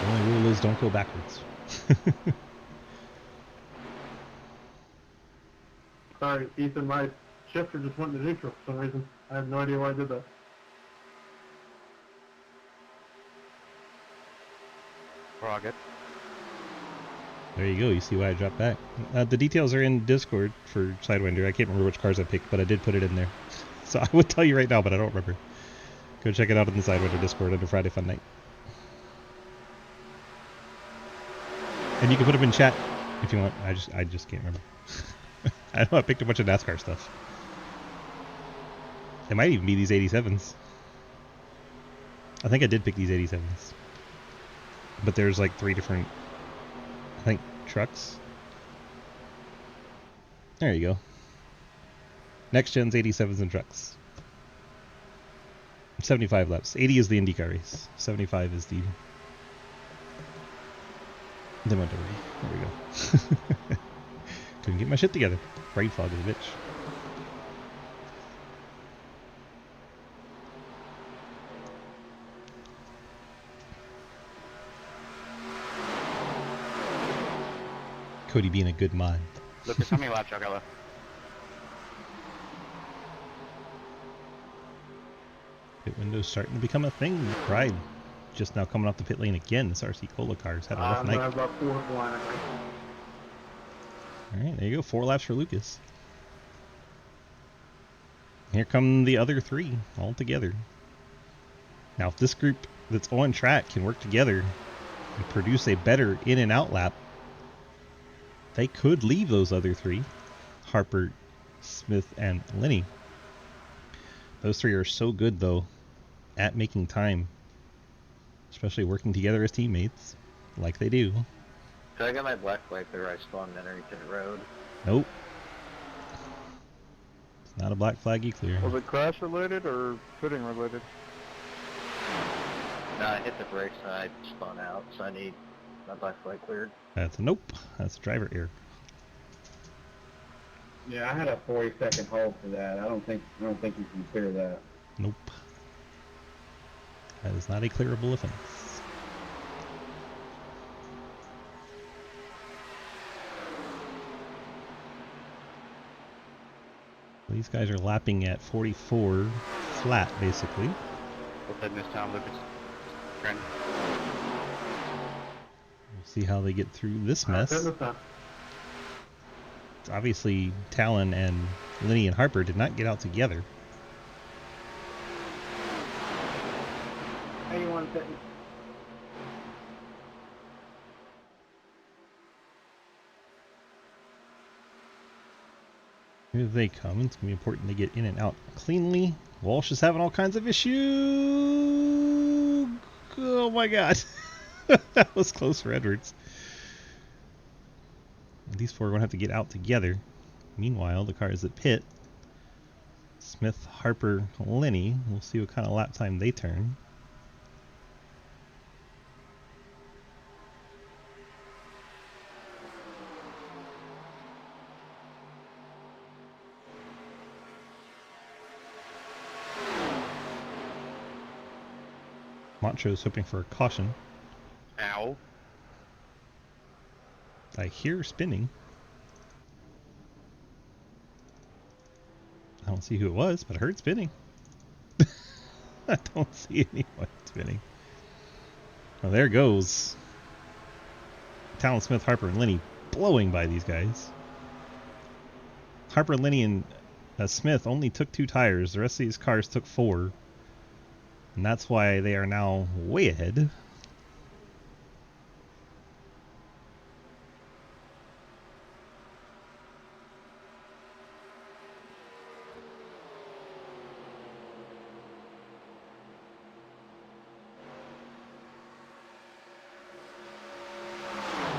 The only rule is don't go backwards. Sorry, Ethan, my shifter just went into neutral for some reason. I have no idea why I did that. We're all good. There you go. You see why I dropped back. The details are in Discord for Sidewinder. I can't remember which cars I picked, but I did put it in there. So I would tell you right now, but I don't remember. Go check it out in the Sidewinder Discord under Friday Fun Night. And you can put them in chat if you want. I just can't remember. I know I picked a bunch of NASCAR stuff. It might even be these 87s. I think I did pick these 87s. But there's like 3 different, I think, trucks. There you go. Next gen's 87s and trucks. 75 laps. 80 is the IndyCar race. 75 is the Demo Derby. There we go. Couldn't get my shit together. Brain fog is a bitch. Cody being a good mod. Lucas, how many laps y'all got left? Pit window's starting to become a thing. Pride just now coming off the pit lane again. This RC Cola car's had a rough night. I have about 4 line. Alright, there you go. 4 laps for Lucas. Here come the other 3 all together. Now, if this group that's on track can work together and produce a better in and out lap, they could leave those other 3. Harper, Smith, and Lenny. Those three are so good, though, at making time, especially working together as teammates, like they do. So I got my black flag there. I spawned underneath the road. Nope. It's not a black flag you clear. Was it crash related or fitting related? No, I hit the brakes and I spun out, so I need my black flag cleared. That's a nope. That's a driver error. Yeah, I had a 40-second hold for that. I don't think you can clear that. Nope. That is not a clearable offense. These guys are lapping at 44 flat, basically. We'll head this time, Lucas. Trent. We'll see how they get through this mess. Send this time. Obviously, Talon and Lenny and Harper did not get out together. How you want to fit? Here they come. It's going to be important to get in and out cleanly. Walsh is having all kinds of issues. Oh my god. That was close for Edwards. These four are going to have to get out together. Meanwhile, the car is at pit. Smith, Harper, Lenny. We'll see what kind of lap time they turn. Montro's hoping for a caution. Ow. I hear spinning. I don't see who it was, but I heard spinning. I don't see anyone spinning. Oh, there goes Talon, Smith, Harper, and Lenny blowing by these guys. Harper, Lenny, and Smith only took 2 tires. The rest of these cars took 4. And that's why they are now way ahead.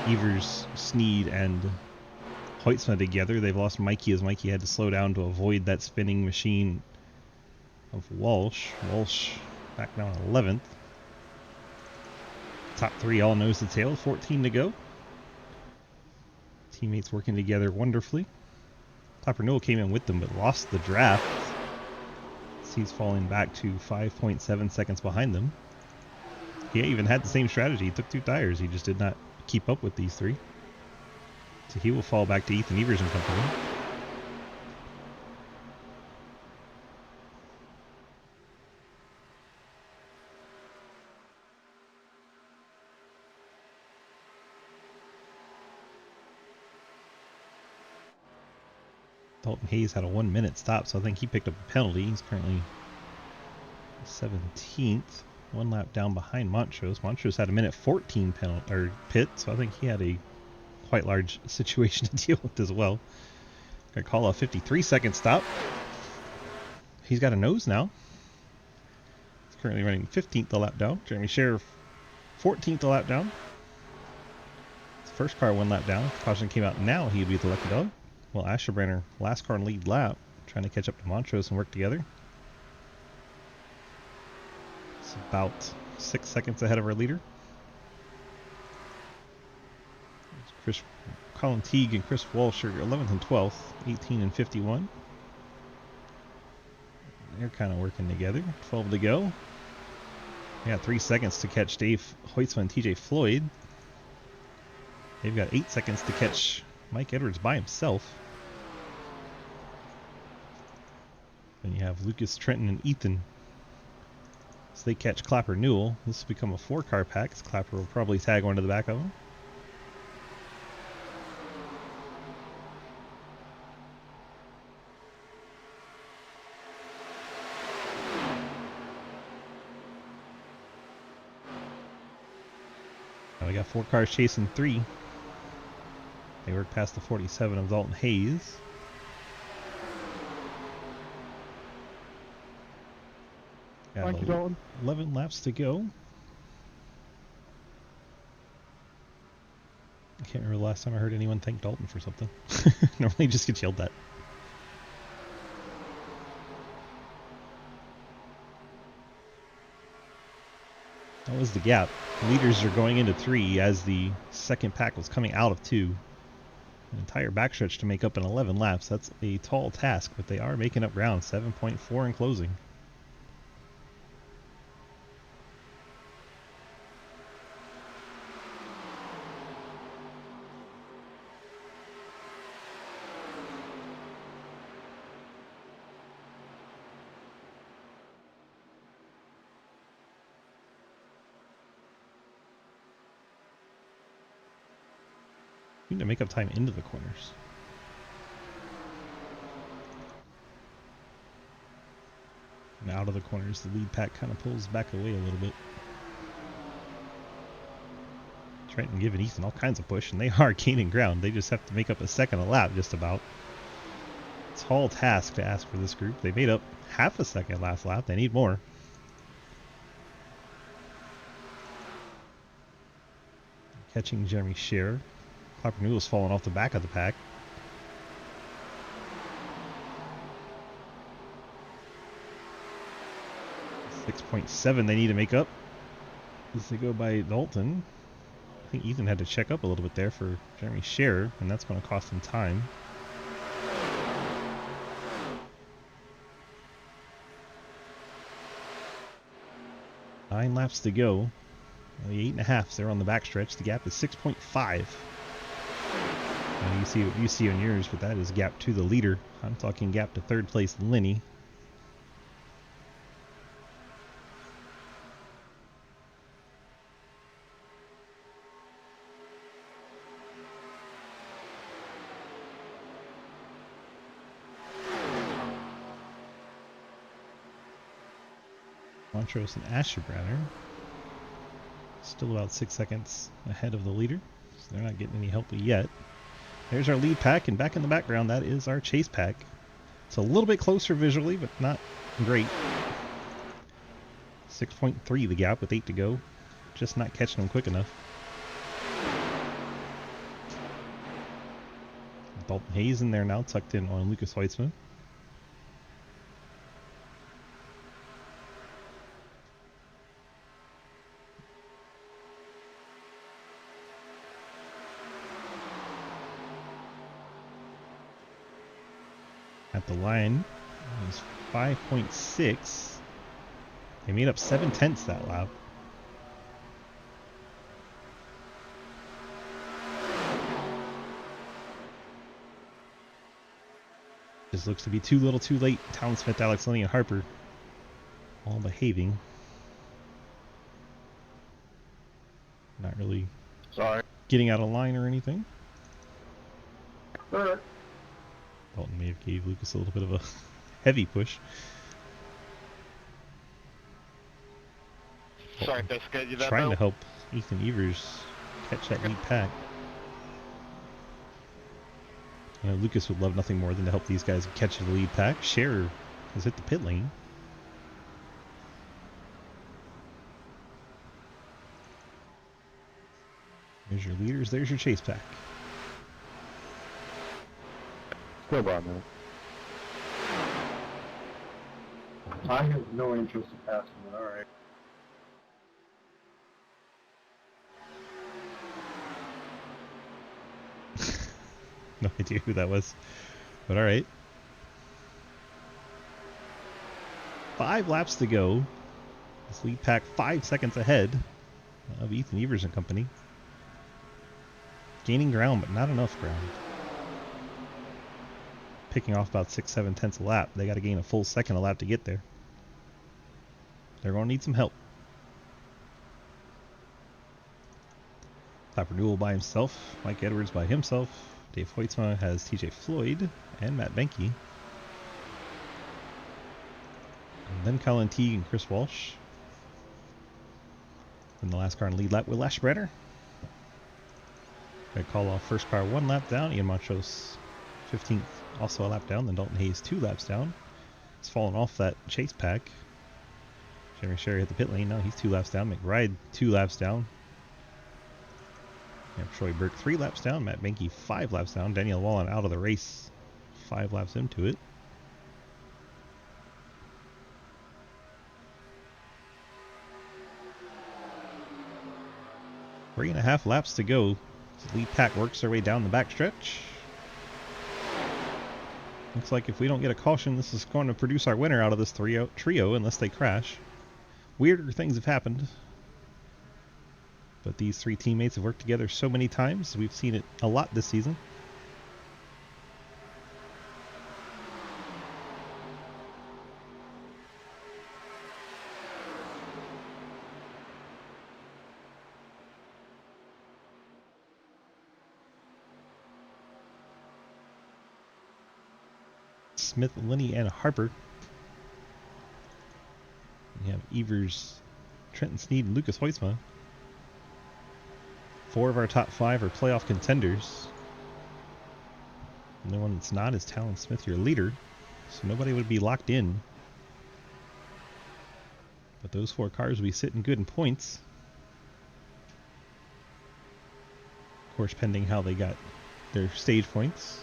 Evers, Sneed, and Hoytsma together. They've lost Mikey as Mikey had to slow down to avoid that spinning machine of Walsh. Walsh back down 11th. Top 3 all nose to tail, 14 to go. Teammates working together wonderfully. Topper Newell came in with them but lost the draft. He's falling back to 5.7 seconds behind them. He even had the same strategy. He took 2 tires. He just did not keep up with these 3. So he will fall back to Ethan Evers and company. Dalton Hayes had a 1-minute stop, so I think he picked up a penalty. He's currently 17th, 1 lap down behind Montrose. Montrose had a minute 14 pit, so I think he had a quite large situation to deal with as well. Gonna call a 53-second stop. He's got a nose now. He's currently running 15th a lap down. Jeremy Sheriff 14th a lap down. His first car 1 lap down. If caution came out now, he would be the lucky dog. Well, Asherbrenner, last car in lead lap, trying to catch up to Montrose and work together. It's about 6 seconds ahead of our leader. Colin Teague and Chris Walsh are 11th and 12th, 18 and 51. They're kind of working together. 12 to go. They got 3 seconds to catch Dave Hoytsma and TJ Floyd. They've got 8 seconds to catch Mike Edwards by himself. Then you have Lucas, Trenton, and Ethan. So they catch Clapper Newell. This will become a 4-car pack. Clapper will probably tag one to the back of him. Now we got 4 cars chasing 3. They work past the 47 of Dalton Hayes. Got Thank you, Dalton. 11 laps to go. I can't remember the last time I heard anyone thank Dalton for something. Normally just gets yelled at. That was the gap. Leaders are going into 3 as the second pack was coming out of 2. An entire backstretch to make up in 11 laps. That's a tall task, but they are making up ground. 7.4 in closing. Need to make up time into the corners. And out of the corners, the lead pack kind of pulls back away a little bit. Trenton giving Ethan all kinds of push, and they are gaining ground. They just have to make up a second a lap, just about. Tall task to ask for this group. They made up half a second last lap. They need more. Catching Jeremy Scherer. Clapper Newell's falling off the back of the pack. .7 they need to make up as they go by Dalton. I think Ethan had to check up a little bit there for Jeremy Scherer, and that's going to cost him time. Nine laps to go. Only 8.5. They're on the backstretch. The gap is 6.5. You see what you see on yours, but that is gap to the leader. I'm talking gap to third place Lenny. Montrose and Asherbrenner still about 6 seconds ahead of the leader, so they're not getting any help yet. There's our lead pack, and back in the background, that is our chase pack. It's a little bit closer visually, but not great. 6.3 the gap with 8 to go. Just not catching them quick enough. Dalton Hayes in there now, tucked in on Lucas Weitzman. At the line is 5.6. They made up 7/10 that lap. Just looks to be too little too late. Talon Smith, Alex Lenny, and Harper all behaving. Not really getting out of line or anything. Alright. Dalton may have gave Lucas a little bit of a heavy push. Sorry, Biscuit, you that Trying to though? help Ethan Evers catch that lead pack. You know, Lucas would love nothing more than to help these guys catch the lead pack. Scherer has hit the pit lane. There's your leaders, there's your chase pack. Still bad, man. I have no interest in passing it, alright. No idea who that was, but alright. 5 laps to go. This lead pack 5 seconds ahead of Ethan Evers and company. Gaining ground, but not enough ground. Picking off about 6-7 tenths a lap. They got to gain a full second a lap to get there. They're going to need some help. Clapper Newell by himself. Mike Edwards by himself. Dave Hoytsma has TJ Floyd and Matt Benke. And then Colin Teague and Chris Walsh. In the last car in lead lap with Asherbrenner. Got call off first car 1 lap down. Ian Montrose 15th, also a lap down. Then Dalton Hayes 2 laps down. He's fallen off that chase pack. Jeremy Sherry hit the pit lane. No, he's 2 laps down. McBride 2 laps down. We have Troy Burke 3 laps down. Matt Benke 5 laps down. Daniel Wallen out of the race 5 laps into it. Three and a half laps to go. The lead pack works their way down the backstretch. Looks like if we don't get a caution, this is going to produce our winner out of this trio unless they crash. Weirder things have happened. But these 3 teammates have worked together so many times. We've seen it a lot this season. Smith, Linney, and Harper. We have Evers, Trenton Sneed, and Lucas Hoytsma. 4 of our top 5 are playoff contenders. The only one that's not is Talon Smith, your leader. So nobody would be locked in. But those 4 cars will be sitting good in points. Of course, pending how they got their stage points.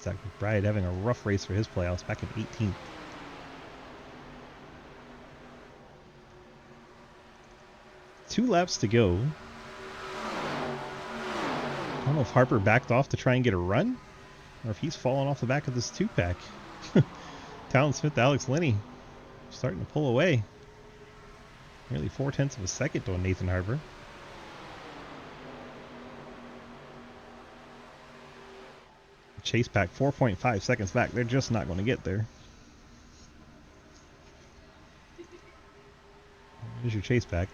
Zach McBride having a rough race for his playoffs back in 18th. Two laps to go. I don't know if Harper backed off to try and get a run, or if he's falling off the back of this 2-pack. Talon Smith, Alex Linney starting to pull away. Nearly 0.4 of a second on Nathan Harper. Chase pack 4.5 seconds back. They're just not going to get there. There's your chase pack.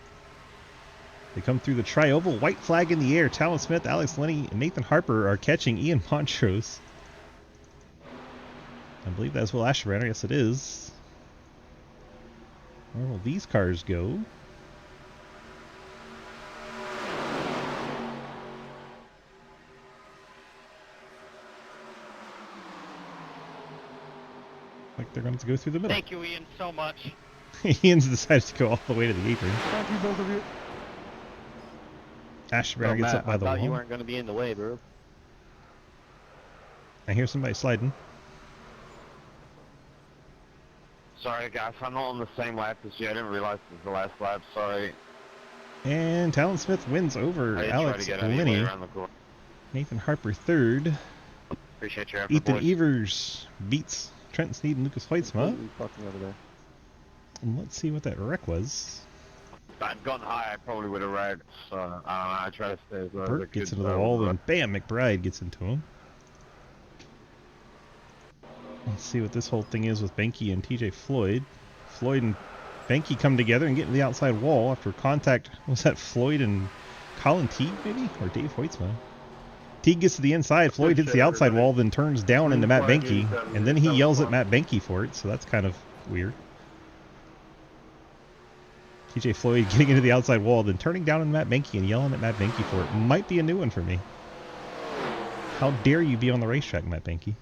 They come through the tri-oval. White flag in the air. Talon Smith, Alex Linney, and Nathan Harper are catching Ian Montrose. I believe that's Will Asherbrenner. Yes, it is. Where will these cars go? Like they're going to go through the middle. Thank you, Ian, so much. Ian's decided to go all the way to the apron. Thank you, both of you. Asherbrenner gets up by the I thought you wall. weren't going to be in the way, bro. I hear somebody sliding. Sorry, guys. I'm not on the same lap as you. I didn't realize it was the last lap. Sorry. And Talon Smith wins over I did Alex try to get out of your way Linney. around the corner. Nathan Harper third. Appreciate your effort, Ethan boys. Evers beats Trenton Sneed and Lucas Hoytsma. Fucking over there. And let's see what that wreck was. If I'd gone high, I probably would have wrecked. So, I don't know. I try to stay as low as I Burke could. gets into the wall, and bam, McBride gets into him. Let's see what this whole thing is with Benke and TJ Floyd. Floyd and Benke come together and get to the outside wall after contact. Was that Floyd and Colin Teague, maybe? Or Dave Hoytsma? Teague gets to the inside, Floyd hits the outside wall, then turns down into Matt Benke, and then he yells at Matt Benke for it, so that's kind of weird. TJ Floyd getting into the outside wall, then turning down on Matt Benke and yelling at Matt Benke for it. Might be a new one for me. How dare you be on the racetrack, Matt Benke?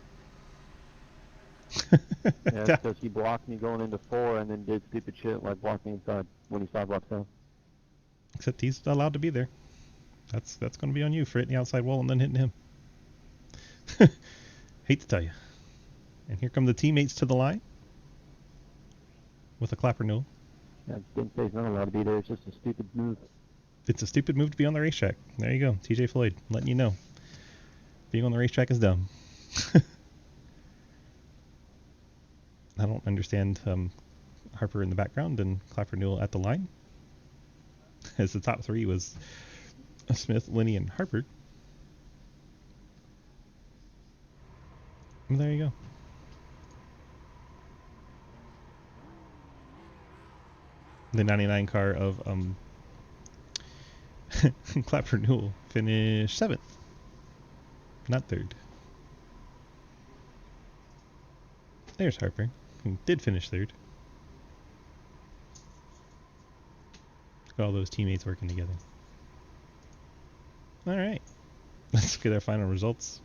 Yeah, because he blocked me going into 4 and then did stupid shit like blocking inside when he sidewalks down. Except he's allowed to be there. That's going to be on you for hitting the outside wall and then hitting him. Hate to tell you. And here come the teammates to the line with a clapper no. Yeah, didn't say he's not allowed to be there. It's just a stupid move. It's a stupid move to be on the racetrack. There you go. TJ Floyd letting you know. Being on the racetrack is dumb. I don't understand Harper in the background and Clapper Newell at the line. As the top 3 was Smith, Linney, and Harper. And there you go. The 99 car of Clapper Newell finished 7th, not 3rd. There's Harper, who did finish 3rd. Look at all those teammates working together. Alright, let's get our final results.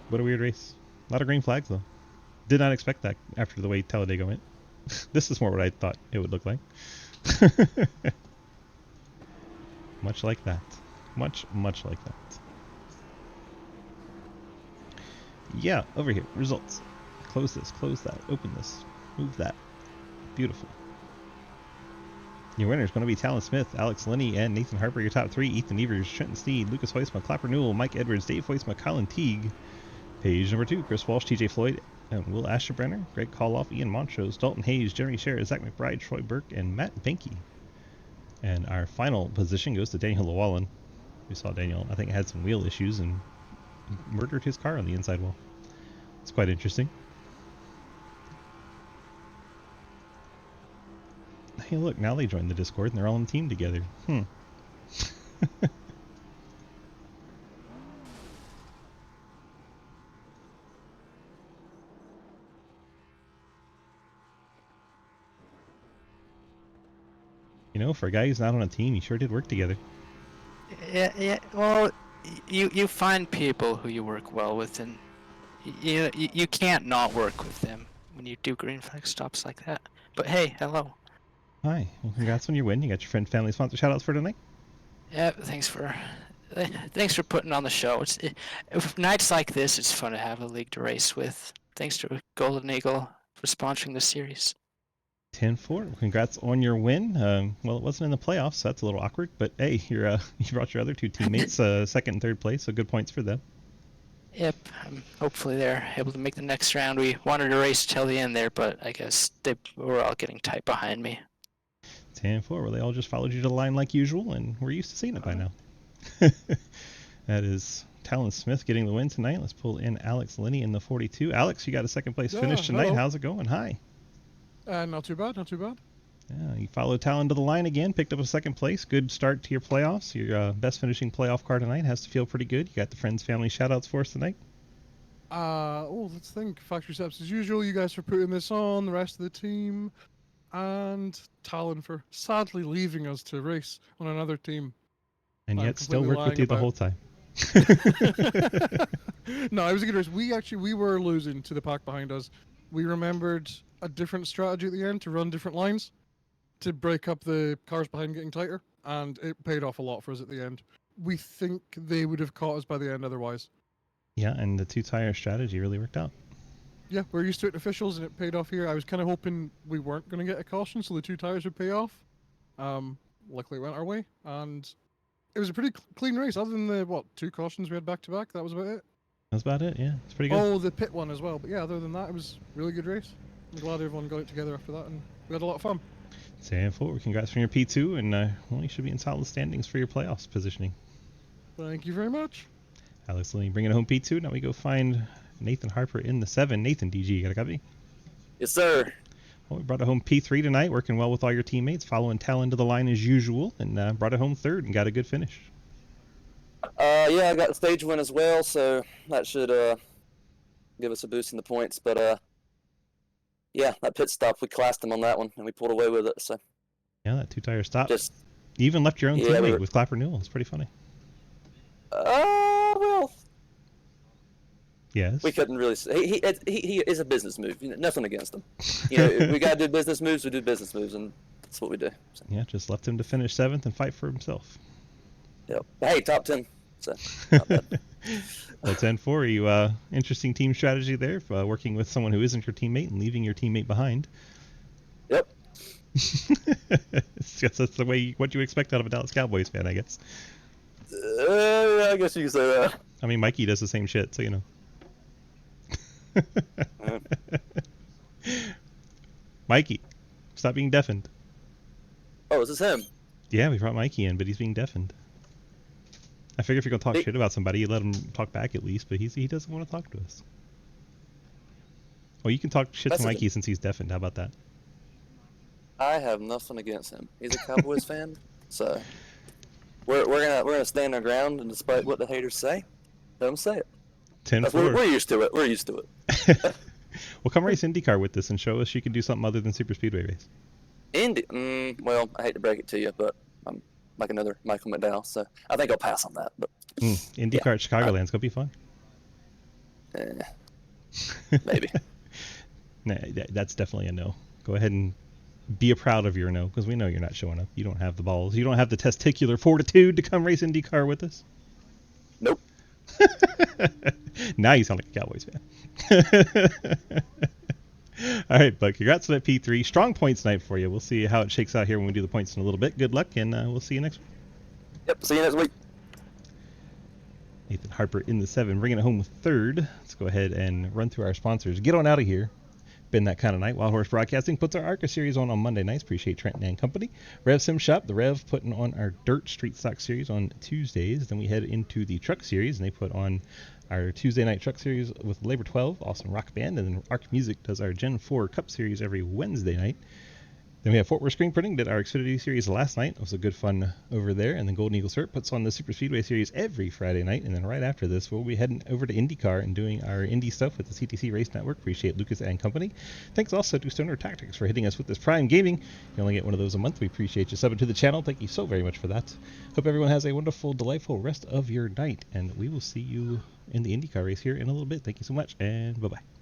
What a weird race. A lot of green flags though. Did not expect that after the way Talladega went. This is more what I thought it would look like. Much like that. Much like that. Yeah, over here. Results. Close this, close that, open this, move that. Beautiful. Your winner is going to be Talon Smith, Alex Linney, and Nathan Harper. Your top three: Ethan Evers, Trenton Sneed, Lucas Hoisma, Clapper Newell, Mike Edwards, Dave Hoisma, Colin Teague. Page number 2, Chris Walsh, TJ Floyd, and Will Asherbrenner, Greg Koloff, Ian Montrose, Dalton Hayes, Jeremy Scher, Zach McBride, Troy Burke, and Matt Benke. And our final position goes to Daniel Llewellyn. We saw Daniel, I think, had some wheel issues and murdered his car on the inside wall. It's quite interesting. Hey, look, now they joined the Discord and they're all on a team together. You know, for a guy who's not on a team, you sure did work together. Yeah. Well, you find people who you work well with, and you can't not work with them when you do green flag stops like that. But hey, hello. Hi. Well, congrats on your win. You got your friend, family, sponsor shoutouts for tonight. Yeah, thanks for putting on the show. Nights like this, it's fun to have a league to race with. Thanks to Golden Eagle for sponsoring the series. 10-4. Well, congrats on your win. Well, it wasn't in the playoffs, so that's a little awkward. But hey, you brought your other two teammates second and third place, so good points for them. Yep. Hopefully they're able to make the next round. We wanted to race till the end there, but I guess they were all getting tight behind me. 10-4. Well, they all just followed you to the line like usual, and we're used to seeing it by now. That is Talon Smith getting the win tonight. Let's pull in Alex Linney in the 42. Alex, you got a second place finish tonight. Hello. How's it going? Hi. Not too bad. Yeah, you followed Talon to the line again, picked up a second place. Good start to your playoffs. Your best finishing playoff car tonight has to feel pretty good. You got the friends, family shout-outs for us tonight? Let's think. Factory steps as usual. You guys for putting this on, the rest of the team, and Talon for sadly leaving us to race on another team. And I'm yet still completely worked with you the lying whole time. No, it was a good race. We were losing to the pack behind us. We remembered a different strategy at the end to run different lines to break up the cars behind getting tighter, and it paid off a lot for us at the end. We think they would have caught us by the end otherwise. Yeah, and the two-tire strategy really worked out. Yeah, we're used to it in officials, and it paid off here. I was kind of hoping we weren't going to get a caution, so the two tires would pay off. Luckily, it went our way, and it was a pretty clean race. Other than the two cautions we had back to back, that was about it. That's about it. Yeah, it's pretty good. Oh, the pit one as well. But yeah, other than that, it was a really good race. I'm glad everyone got it together after that, and we had a lot of fun. 10-4. Congrats on your P2, and well, you should be in solid standings for your playoffs positioning. Thank you very much. Alex Linney bringing home P2. Now we go find Nathan Harper in the 7. Nathan, DG, got a copy? Yes, sir. Well, we brought it home P3 tonight, working well with all your teammates, following Talon to the line as usual, and brought it home third and got a good finish. Yeah, I got the stage win as well, so that should give us a boost in the points. But yeah, that pit stop, we classed them on that one, and we pulled away with it. So yeah, that two-tire stop. You even left your own teammate with Clapper Newell. It's pretty funny. Well, yes. We couldn't really say. He is a business move. Nothing against him. If we gotta do business moves, we do business moves, and that's what we do. So. Yeah, just left him to finish 7th and fight for himself. Yep. Hey, top 10. So not bad. Well, 10-4. You interesting team strategy there, working with someone who isn't your teammate and leaving your teammate behind. Yep. That's the way what you expect out of a Dallas Cowboys fan, I guess. I guess you can say that. I mean, Mikey does the same shit, so you know. Mikey, stop being deafened. Oh, is this him? Yeah, we brought Mikey in, but he's being deafened. I figure if you're gonna talk shit about somebody, you let him talk back at least, but he doesn't want to talk to us. Well, you can talk shit to Mikey since he's deafened. How about that? I have nothing against him. He's a Cowboys fan, so we're gonna stand our ground, and despite what the haters say, let them say it. 10-4. We're used to it. We're used to it. Well, come race IndyCar with us and show us you can do something other than Superspeedway race. Well, I hate to break it to you, but I'm like another Michael McDowell, so I think I'll pass on that. But IndyCar at Chicagoland's gonna be fun. Maybe. Nah, that's definitely a no. Go ahead and be proud of your no, because we know you're not showing up. You don't have the balls. You don't have the testicular fortitude to come race IndyCar with us. Nope. Now you sound like a Cowboys fan. All right, Buck. Congrats on that P3. Strong points night for you. We'll see how it shakes out here when we do the points in a little bit. Good luck, and we'll see you next week. Yep. See you next week. Nathan Harper in the 7, bringing it home with 3rd. Let's go ahead and run through our sponsors. Get on out of here. Been that kind of night. Wild Horse Broadcasting puts our ARCA series on Monday nights. Appreciate Trenton and company. Rev Sim Shop, the Rev, putting on our Dirt Street Stock series on Tuesdays. Then we head into the Truck series, and they put on our Tuesday night Truck series with Labor 12, Awesome Rock Band, and then Arc Music does our Gen 4 Cup series every Wednesday night. Then we have Fort Worth Screen Printing, did our Xfinity series last night. It was a good fun over there. And then Golden Eagle Cert puts on the Superspeedway series every Friday night. And then right after this, we'll be heading over to IndyCar and doing our Indy stuff with the CTC Race Network. Appreciate Lucas and company. Thanks also to Stoner Tactics for hitting us with this Prime Gaming. You only get one of those a month. We appreciate you subbing to the channel. Thank you so very much for that. Hope everyone has a wonderful, delightful rest of your night. And we will see you in the IndyCar race here in a little bit. Thank you so much, and bye-bye.